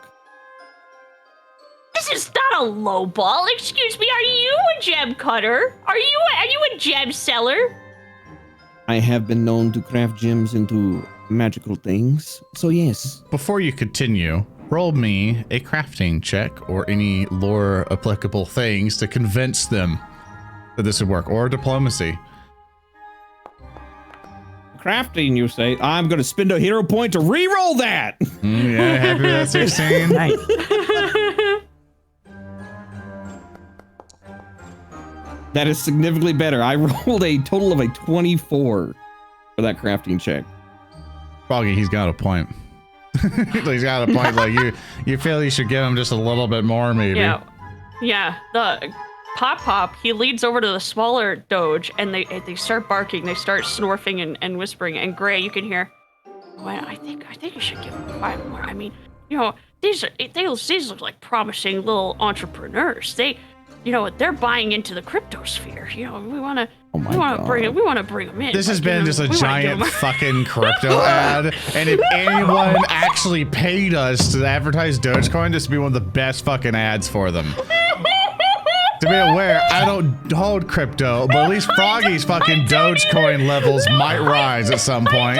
This is not a low ball. Excuse me, are you a gem cutter? Are you a gem seller? I have been known to craft gems into magical things, so yes. Before you continue, roll me a crafting check or any lore applicable things to convince them that this would work, or diplomacy. Crafting, you say? I'm going to spend a hero point to re-roll that! Yeah, happy with that 16. Nice. That is significantly better. I rolled a total of a 24 for that crafting check. Froggy, he's got a point. He's got a point. Like you feel you should give him just a little bit more, maybe. Yeah. The Pop, he leads over to the smaller Doge, and they start barking. They start snorfing and whispering. And Gray, you can hear, well, I think you should give them 5 more. I mean, these look like promising little entrepreneurs. They're buying into the cryptosphere. We want to bring them in. This has been just a giant fucking crypto ad, and if anyone actually paid us to advertise Dogecoin, this would be one of the best fucking ads for them. To be aware, I don't hold crypto, but at least Froggy's fucking Dogecoin levels might rise at some point.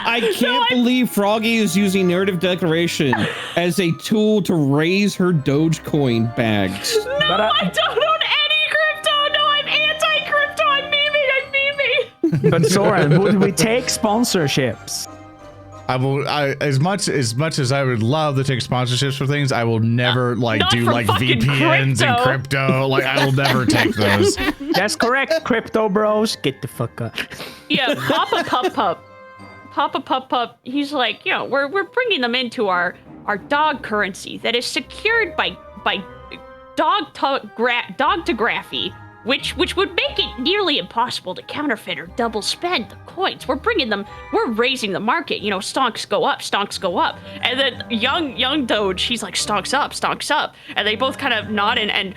I can't believe Froggy is using Narrative Declaration as a tool to raise her Dogecoin bags. No, I don't own any crypto. No, I'm anti-crypto. I'm memeing. But Soren, would we take sponsorships? I will. As much as I would love to take sponsorships for things, I will never do like VPNs and crypto. Like I will never take those. That's correct, crypto bros. Get the fuck up. Yeah, Papa Pup. He's like, we're bringing them into our dog currency that is secured by dogtography, which would make it nearly impossible to counterfeit or double spend the coins. We're raising the market. Stonks go up. And then young Doge, he's like, stonks up. And they both kind of nod and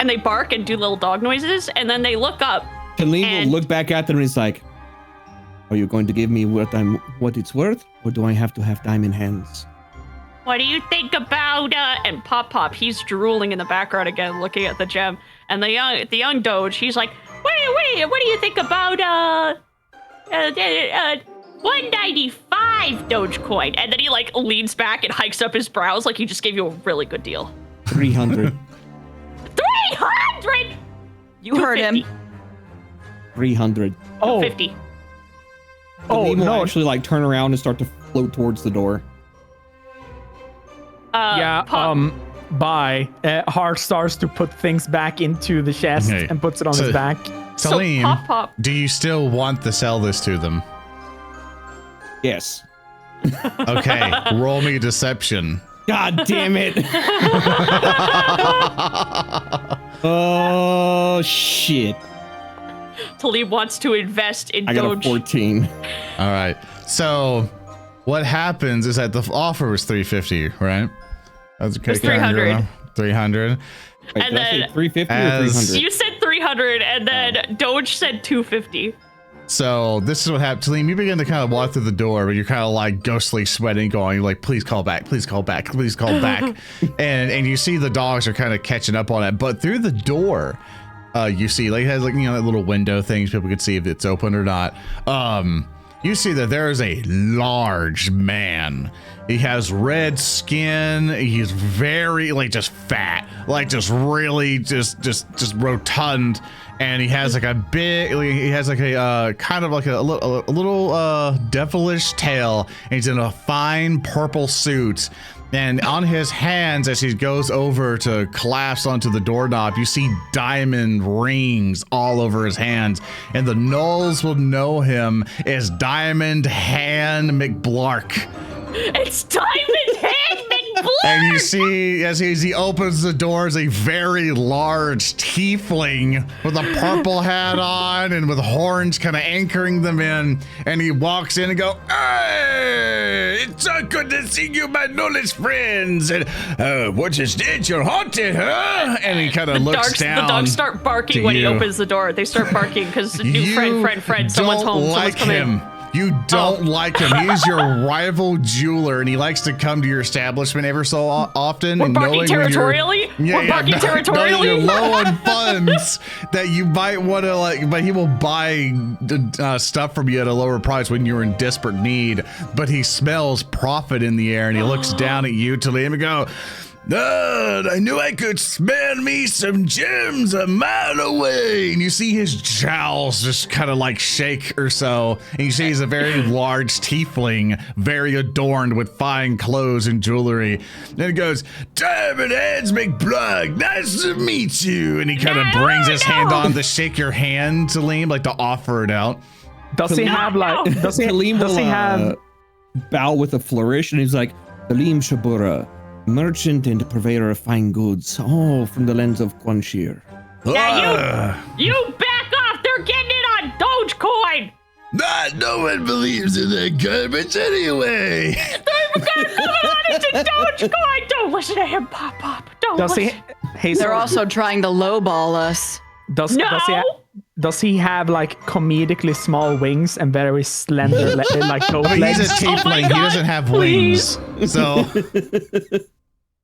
they bark and do little dog noises. And then they look up. Tellem will look back at them and he's like, are you going to give me what it's worth, or do I have to have diamond hands? What do you think about and Pop, he's drooling in the background again, looking at the gem. And the young Doge, he's like, what do you think about 195 Dogecoin? And then he like leans back and hikes up his brows like he just gave you a really good deal. 300. 300? You heard him. 300. Oh, 50. Oh, no. Actually like turn around and start to float towards the door. Bye. Hart starts to put things back into the chest and puts it on his back. Tellem, so Pop. do you still want to sell this to them? Yes. Okay, roll me deception. God damn it. Oh, shit. Tellem wants to invest in I got Doge. a 14. All right. So what happens is that the offer was 350, right? That's okay. It's 300. 300. Wait, And did I say then 350 or as- 300? You said 300, and then Doge said 250. So this is what happened. Tellem, you begin to kind of walk through the door, but you're kind of like ghostly sweating, going like, please call back, please call back, please call back. and you see the dogs are kind of catching up on it. But through the door, you see like it has like, that little window things people could see if it's open or not. you see that there is a large man. He has red skin. He's very like just fat, like just really just rotund. And he has like a big, he has like a kind of like a little devilish tail. And he's in a fine purple suit. And on his hands, as he goes over to collapse onto the doorknob, you see diamond rings all over his hands. And the gnolls will know him as Diamond Hand McBlark. It's Diamond Hand McBlark! And you see, as he opens the doors, a very large tiefling with a purple hat on and with horns kind of anchoring them in. And he walks in and go, "Hey, it's so good to see you, my knowledge friends. And what just did? You're haunted, huh?" And he kind of looks down. The dogs start barking when he opens the door. They start barking because new friend, someone's home, someone's coming. You don't like him. He's your rival jeweler, and he likes to come to your establishment ever so often. We're barking territorially? We're barking territorially? You're low on funds that you might want to like, but he will buy stuff from you at a lower price when you're in desperate need. But he smells profit in the air, and he looks down at you to him and go, I knew I could smell me some gems a mile away. And you see his jowls just kind of like shake or so. And you see he's a very large tiefling, very adorned with fine clothes and jewelry. And he goes, "Diamond Hands McBlark, nice to meet you." And he kind of brings his hand on to shake your hand, Tellem, like to offer it out. Does he have like? Does he have? Bow with a flourish, and he's like, "Tellem Shabura, merchant and purveyor of fine goods, all from the lands of Quanshir." Now you back off! They're getting it on Dogecoin! No one believes in that garbage anyway. They're coming on into Dogecoin! Don't listen to him, Pop. Don't listen. They're also trying to lowball us. Does he have like comedically small wings and very slender like those legs? He's a tiefling. He doesn't have wings. So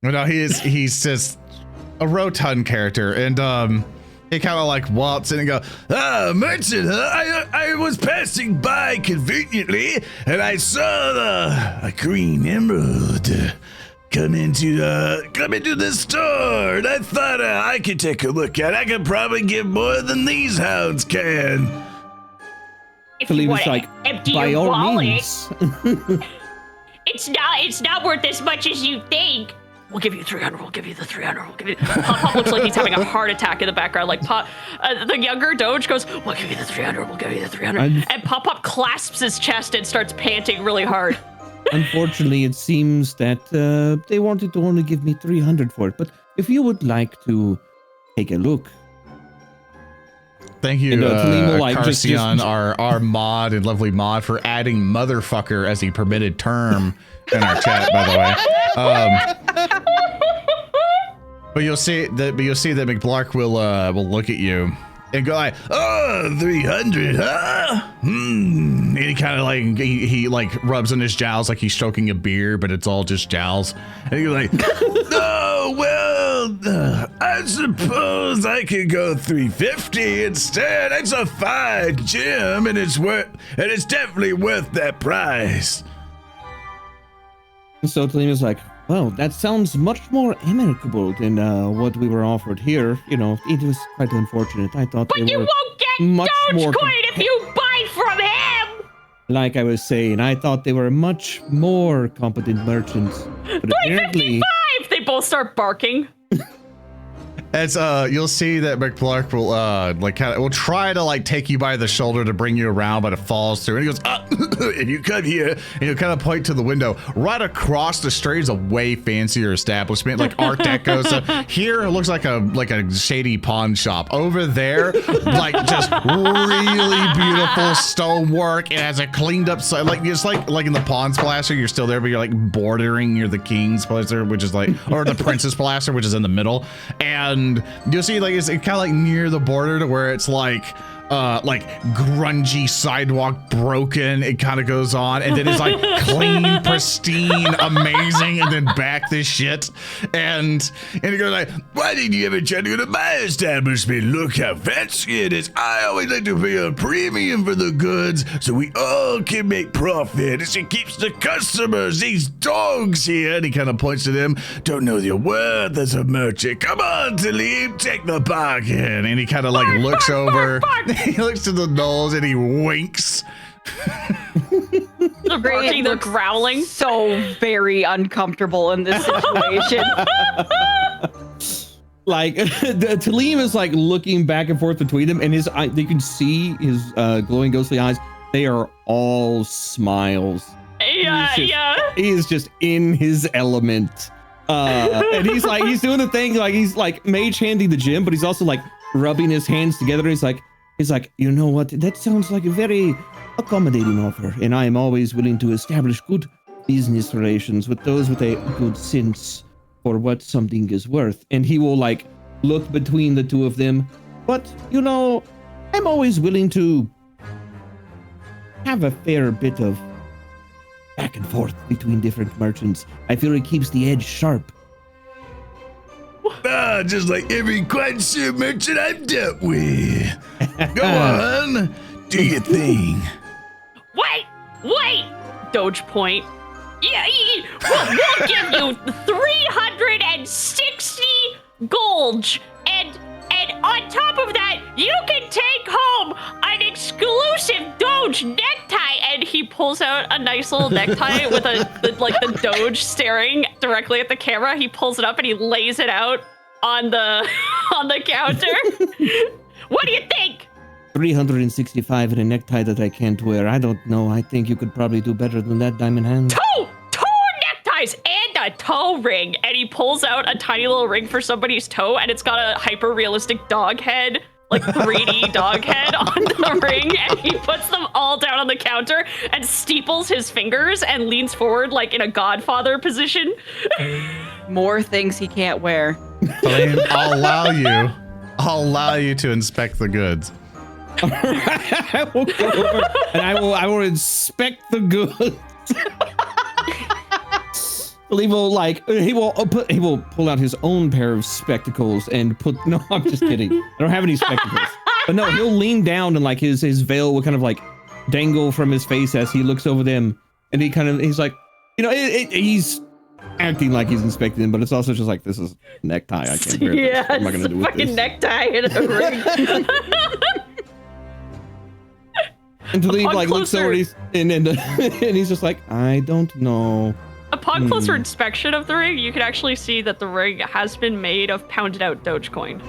no, he's just a rotund character, and he kind of like waltz in and go, "Merchant, huh? I was passing by conveniently, and I saw a green emerald come into the store, and I thought I could take a look at it. I could probably get more than these hounds can." If you want like, empty by your all wallet, means. it's not worth as much as you think. We'll give you 300. We'll give you the 300. We'll give you. Pop looks like he's having a heart attack in the background. Like the younger Doge goes, "We'll give you the 300. We'll give you the 300." And Pop clasps his chest and starts panting really hard. Unfortunately, it seems that they wanted to only give me 300 for it. But if you would like to take a look. Thank you, Carcion, our mod and lovely mod, for adding "motherfucker" as a permitted term in our chat, by the way. But you'll see that McBlark will look at you and go like, "Oh, 300, huh? And he kind of like he like rubs on his jowls like he's stroking a beer, but it's all just jowls. And he's like, "Oh well, I suppose I could go 350 instead. It's a fine gem, and it's definitely worth that price." So Tellem is like, "Well, that sounds much more amicable than what we were offered here. You know, it was quite unfortunate. I thought but you won't get Dogecoin if you buy from him." Like I was saying, I thought they were much more competent merchants. But apparently, 355. They both start barking. As you'll see that McBlark will will try to like take you by the shoulder to bring you around, but it falls through. And he goes, "If you come here," and he'll kind of point to the window right across the street is a way fancier establishment, like Art Deco. So here it looks like a shady pawn shop. Over there, like just really beautiful stonework. It has a cleaned up side, like just like in the Pawn Splasher, you're still there, but you're like bordering. You're the King's Placer, which is like, or the Princess Placer, which is in the middle, and you'll see like it's kind of like near the border to where it's like like grungy sidewalk broken. It kind of goes on, and then it's like clean, pristine, amazing, and then back to shit. And he goes like, "Why didn't you ever try to go to my establishment? Look how fancy it is. I always like to pay a premium for the goods so we all can make profit. It keeps the customers, these dogs here." And he kind of points to them. "Don't know your worth as a merchant. Come on, Tellem, take the bargain." And he kind of like looks over. He looks to the gnolls and he winks. The barking, the growling. So very uncomfortable in this situation. Like Tellem is like looking back and forth between them, and his you can see his glowing ghostly eyes. They are all smiles. Yeah. He is just in his element. And he's doing the thing, like he's like mage handing the gym, but he's also like rubbing his hands together. He's like, "You know what? That sounds like a very accommodating offer, and I am always willing to establish good business relations with those with a good sense for what something is worth." And he will like look between the two of them. "But, you know, I'm always willing to have a fair bit of back and forth between different merchants. I feel it keeps the edge sharp." Just like every quantity merchant I've dealt with. Go on, do your thing. Wait! Doge point. Yeah, we'll give you 360 gold, and on top of that, you can take home an exclusive Doge necktie. And he pulls out a nice little necktie with the Doge staring directly at the camera. He pulls it up and he lays it out on the counter. What do you think? 365 in a necktie that I can't wear. I don't know. I think you could probably do better than that, Diamond Hand. Two neckties and a toe ring. And he pulls out a tiny little ring for somebody's toe, and it's got a hyper realistic dog head, like 3D dog head on the ring. And he puts them all down on the counter and steeples his fingers and leans forward like in a Godfather position. More things he can't wear. Tellem, I'll allow you to inspect the goods. I will go over and I will inspect the goods. He will pull out his own pair of spectacles and no, I'm just kidding. I don't have any spectacles. But no, he'll lean down and like his veil will kind of like dangle from his face as he looks over them, and he's like, you know, he's acting like he's inspecting them, but it's also just like, this is a necktie. I can't wear this. What am I gonna do with fucking this? necktie and a ring. And Tellem like looks over and he's just like, I don't know. Upon closer inspection of the ring, you can actually see that the ring has been made of pounded out Dogecoin.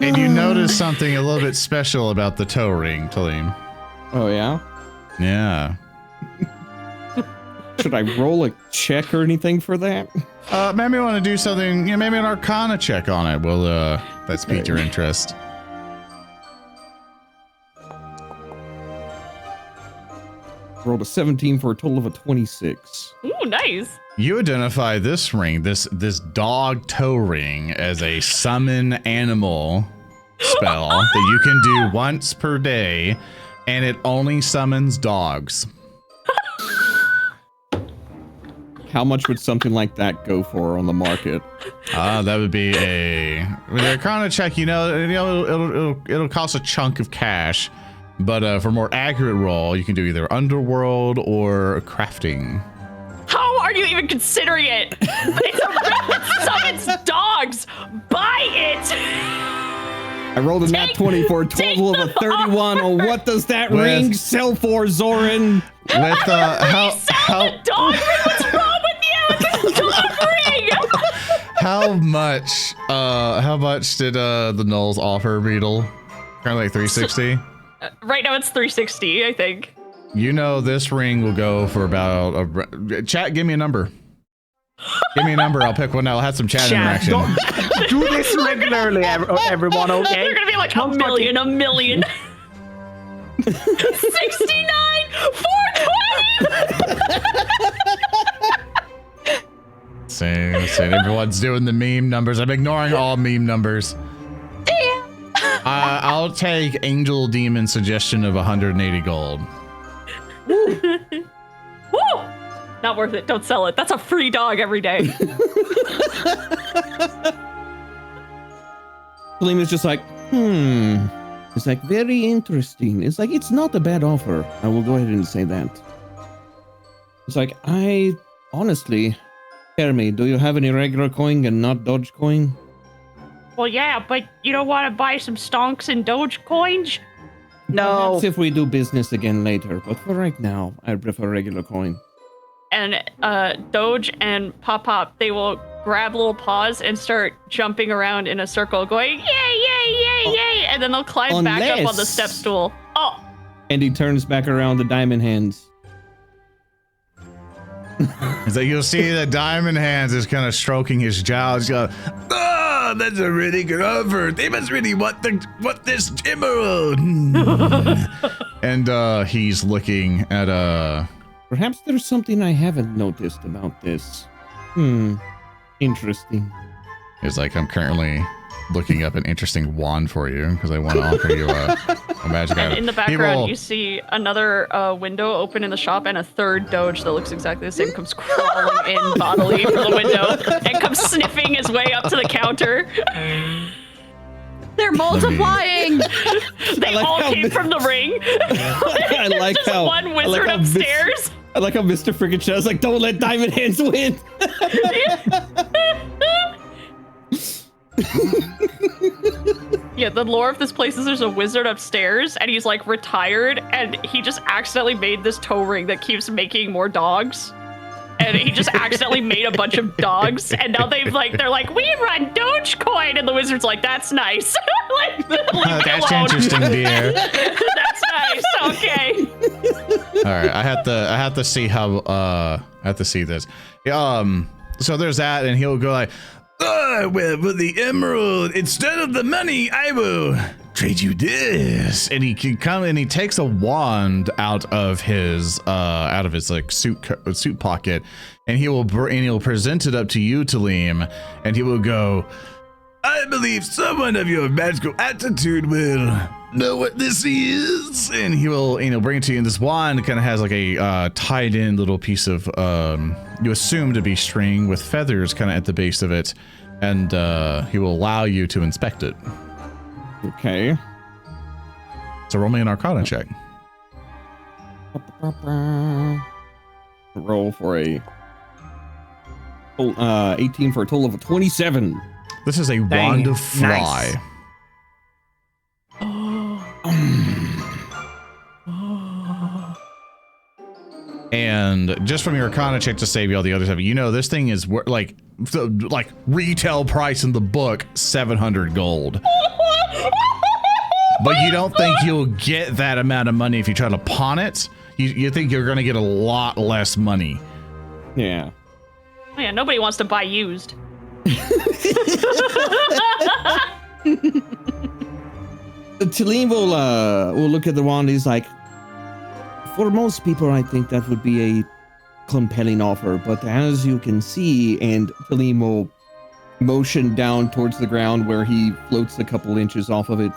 And you notice something a little bit special about the toe ring, Tellem. Oh yeah? Yeah. Should I roll a check or anything for that? Maybe you want to do something, maybe an Arcana check on it. Will that's piqued your interest. Rolled a 17 for a total of a 26. Ooh, nice. You identify this ring, this dog toe ring, as a summon animal spell that you can do once per day, and it only summons dogs. How much would something like that go for on the market? That would be with an Arcana check. It'll cost a chunk of cash, but for more accurate roll, you can do either Underworld or crafting. How are you even considering it? It's a ring that summons dogs. Buy it. I rolled a nat 20 for a total of a 31. Oh, what does that ring sell for, Zoran? With how Dog ring? What's wrong with you? It's a dog ring. how much did the Gnolls offer, Beetle? Kind of like 360. Right now it's 360, I think. You know this ring will go for about chat. Give me a number. Give me a number. I'll pick one. I'll have some chat interaction. Do this regularly, everyone. Okay. They're gonna be like a million. 69, 420. Let's And everyone's doing the meme numbers. I'm ignoring all meme numbers. Damn. I'll take Angel Demon suggestion of 180 gold. Woo! Not worth it. Don't sell it. That's a free dog every day. Thelma is just like, It's like, very interesting. It's like, it's not a bad offer. I will go ahead and say that. It's like, I honestly, tell me, do you have any regular coin and not Doge coin? Well, yeah, but you don't want to buy some stonks and Doge coins? No. Perhaps if we do business again later, but for right now, I prefer regular coin. And Doge and Pop, they will grab little paws and start jumping around in a circle, going, yay, yay, yay, yay, and then they'll climb back up on the step stool. Oh! And he turns back around the diamond hands. It's like you'll see the Diamond Hands is kind of stroking his jowl. He's going, Oh, that's a really good offer. They must really want this emerald. and he's looking at Perhaps there's something I haven't noticed about this. Interesting. He's like, I'm currently looking up an interesting wand for you because I want to offer you a magic And item. in the background, you see another window open in the shop, and a third Doge that looks exactly the same comes crawling in bodily from the window and comes sniffing his way up to the counter. They're multiplying. They like all how came from the ring. I like There's how one wizard upstairs. I like how Mr. Freaking Show's like, don't let Diamond Hands win. Yeah, the lore of this place is there's a wizard upstairs, and he's like retired, and he just accidentally made this toe ring that keeps making more dogs. And he just accidentally made a bunch of dogs, and now they're like, we run Dogecoin, and the wizard's like, that's nice. Like, leave me That's alone. interesting, dear. That's nice. Okay. All right, I have to see how I have to see this. So there's that, and he'll go like, Oh, well, for the emerald, instead of the money, I will trade you this. and he can come and he takes a wand out of his like suit pocket, and he'll present it up to you, Tellem, and he will go, I believe someone of your magical aptitude will know what this is. and he'll bring it to you. And this wand kind of has like a tied in little piece of you assume to be string with feathers kind of at the base of it, and he will allow you to inspect it. Okay. So roll me an Arcana check. Roll for a 18 for a total of 27. This is a Dang, wand of fly. And just from your Arcana check to save you all the other stuff, this thing is like retail price in the book 700 gold. But you don't think you'll get that amount of money if you try to pawn it. You think you're going to get a lot less money. Yeah. Oh, yeah, nobody wants to buy used. Tellem will look at the wand. He's like, for most people, I think that would be a compelling offer. But as you can see, and Tellem will motion down towards the ground where he floats a couple inches off of it.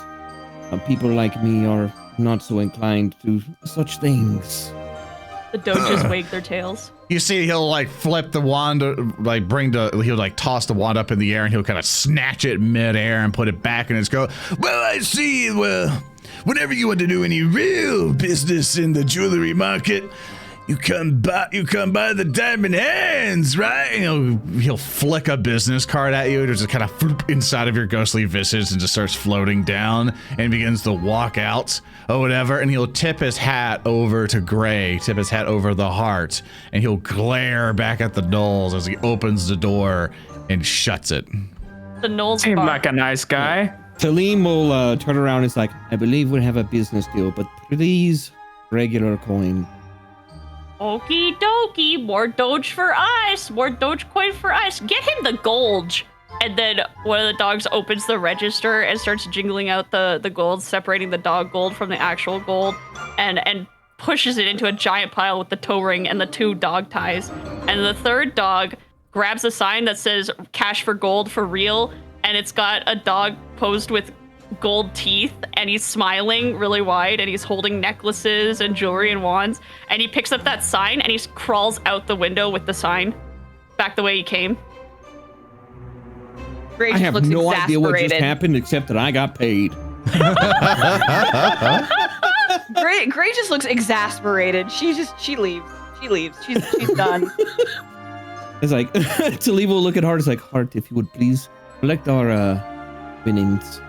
People like me are not so inclined to such things. The Doges wag their tails. You see, he'll like flip the wand, he'll like toss the wand up in the air, and he'll kind of snatch it midair and put it back in his coat. Well, I see. Well, whenever you want to do any real business in the jewelry market, you come by the Diamond Hands, right? And he'll flick a business card at you, and just kind of floop inside of your ghostly visage and just starts floating down and begins to walk out or whatever. And he'll tip his hat over to Gray, tip his hat over the heart, and he'll glare back at the Knolls as he opens the door and shuts it. The Knolls Seemed bar. like a nice guy. Tellem will turn around and is like, I believe we have a business deal, but please, regular coin. Okie dokie, more Doge for us, more Dogecoin for us. Get him the gold. And then one of the dogs opens the register and starts jingling out the gold, separating the dog gold from the actual gold, and pushes it into a giant pile with the toe ring and the 2 dog ties. And the third dog grabs a sign that says "Cash for Gold for Real," and it's got a dog posed with gold teeth, and he's smiling really wide, and he's holding necklaces and jewelry and wands, and he picks up that sign and he crawls out the window with the sign back the way he came. Gray I just have looks no idea what just exasperated. happened except that I got paid. Gray just looks exasperated. She leaves. She leaves. She's done. It's like, Tellem will look at Hart. It's like, Hart, if you would please collect our winnings.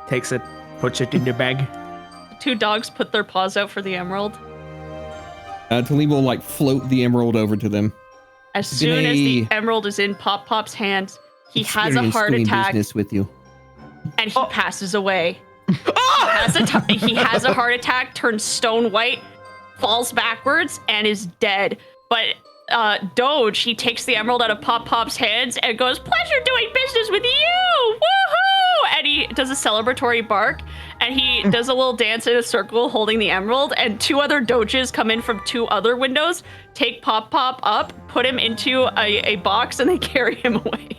Takes it, puts it in the bag. Two dogs put their paws out for the emerald. Tellem will like float the emerald over to them. As soon as the emerald is in Pop Pop's hands, he has a Experience heart doing attack business with you. and he passes away. He has a heart attack, turns stone white, falls backwards, and is dead. But Doge, he takes the emerald out of Pop Pop's hands and goes, "Pleasure doing business with you! Woohoo!" And he does a celebratory bark, and he does a little dance in a circle holding the emerald, and two other Doges come in from two other windows, take Pop Pop up, put him into a box, and they carry him away.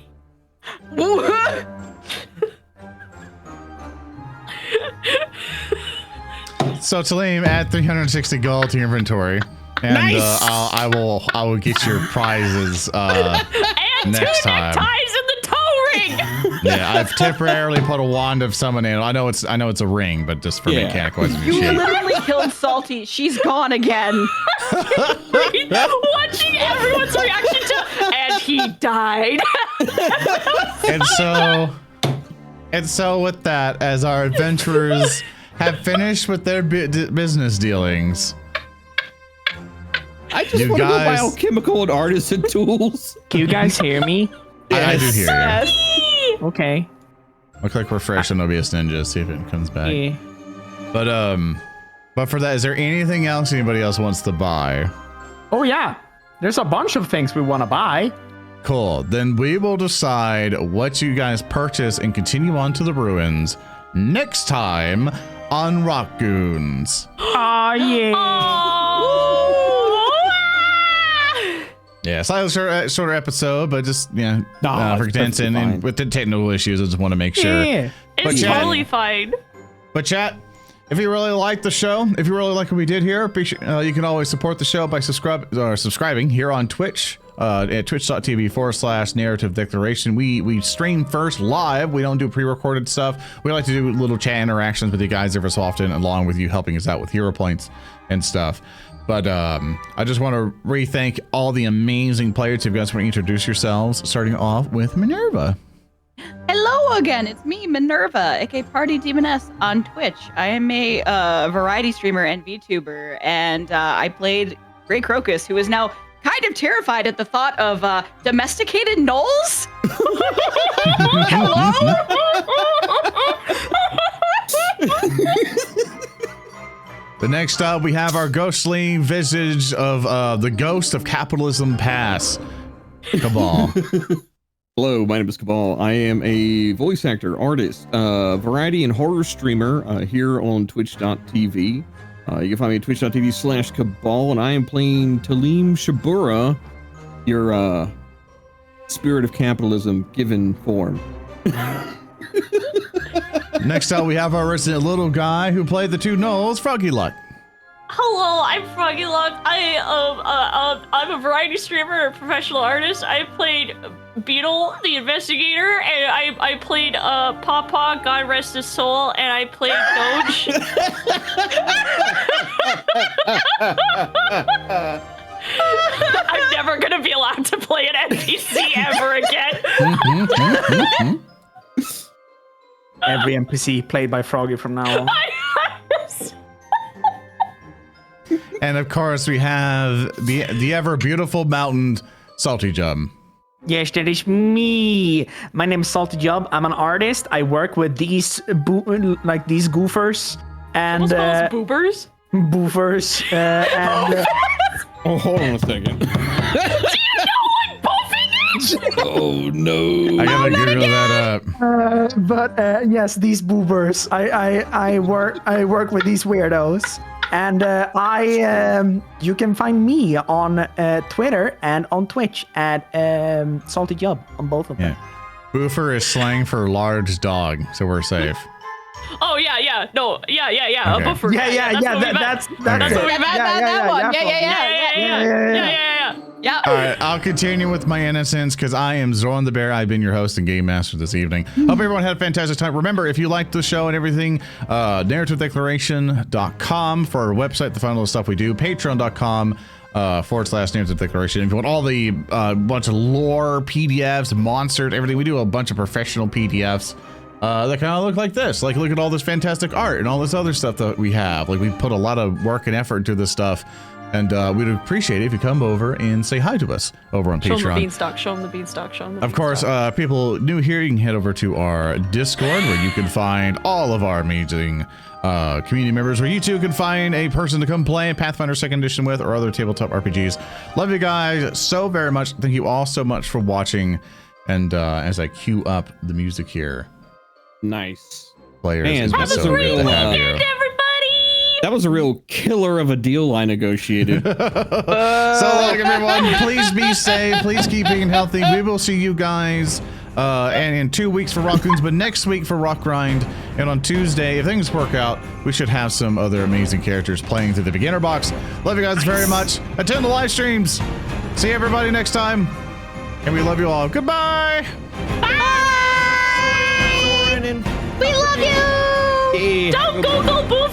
So Tellem, add 360 gold to your inventory, and I will get your prizes And next two time. neckties in the toe ring! Yeah, I've temporarily put a wand of summoning. I know it's a ring, but just for mechanical You shape. literally killed Salty. She's gone again. Watching everyone's reaction to, and he died. And so with that, as our adventurers have finished with their business dealings, I just You want to go buy guys- alchemical and artisan tools. Can you guys hear me? I do hear you. Yes. Okay. I'll click refresh on OBS Ninja, see if it comes back. Yeah. But for that, is there anything else anybody else wants to buy? Oh yeah. There's a bunch of things we want to buy. Cool. Then we will decide what you guys purchase and continue on to the ruins next time on Rotgoons. Oh yeah. Yeah, slightly shorter episode, but just for it's contention perfectly fine. and with the technical issues, I just want to make sure. Yeah. But It's chat- totally fine. But chat, if you really like the show, if you really like what we did here, be sure, you can always support the show by subscribing here on Twitch. At twitch.tv/narrative declaration. We stream first live. We don't do pre-recorded stuff. We like to do little chat interactions with you guys every so often, along with you helping us out with hero points and stuff. But I just want to re-thank all the amazing players. If you guys want to introduce yourselves, starting off with Minerva. Hello again. It's me, Minerva, aka Party Demoness on Twitch. I am a variety streamer and VTuber, and I played Grey Crocus, who is now kind of terrified at the thought of domesticated gnolls. Hello? The next up, we have our ghostly visage of the ghost of capitalism pass. Cabal. Hello, my name is Cabal. I am a voice actor, artist, variety and horror streamer here on twitch.tv. You can find me at twitch.tv/Cabal, and I am playing Tellem Shabura, your spirit of capitalism given form. Next up, we have our resident little guy who played the two gnolls, Froggy Luck. Hello, I'm Froggy Luck. I'm a variety streamer, a professional artist. I played Beetle the Investigator, and I played Pawpaw, God rest his soul, and I played Doge. I'm never gonna be allowed to play an NPC ever again. Every NPC played by Froggy from now on. And of course, we have the ever beautiful mountained SaltyJub. Yes, that is me. My name is SaltyJub. I'm an artist. I work with these these goofers and What's those boobers? boofers and Oh, hold on a second. Oh no! I gotta Google that up. but yes, these boobers. I work with these weirdos. And you can find me on Twitter and on Twitch at SaltyJub on both of them. Yeah. Boofer is slang for large dog, so we're safe. Oh yeah. No, yeah. Okay. A buffer. That's what we meant. That one. Yeah. All right, I'll continue with my innocence because I am Zorn the Bear. I've been your host and game master this evening. Hope everyone had a fantastic time. Remember, if you liked the show and everything, narrativedeclaration.com for our website to find all the stuff we do. Patreon.com /narrative declaration. If you want all the bunch of lore, PDFs, monsters, everything, we do a bunch of professional PDFs that kind of look like this. Like, look at all this fantastic art and all this other stuff that we have. Like, we put a lot of work and effort into this stuff. And we'd appreciate it if you come over and say hi to us over on Patreon. Show them the beanstalk. Of course, people new here, you can head over to our Discord where you can find all of our amazing community members, where you too can find a person to come play Pathfinder 2nd Edition with or other tabletop RPGs. Love you guys so very much. Thank you all so much for watching. And as I cue up the music here. Nice. Players, Man, it's been that was so a good real to have you. everybody. That was a real killer of a deal I negotiated. So long, everyone. Please be safe. Please keep being healthy. We will see you guys and in 2 weeks for Rotgoons, but next week for Rock Grind. And on Tuesday, if things work out, we should have some other amazing characters playing through the beginner box. Love you guys very much. Attend the live streams. See everybody next time. And we love you all. Goodbye. Bye. We love you. Yeah. Don't Google Boof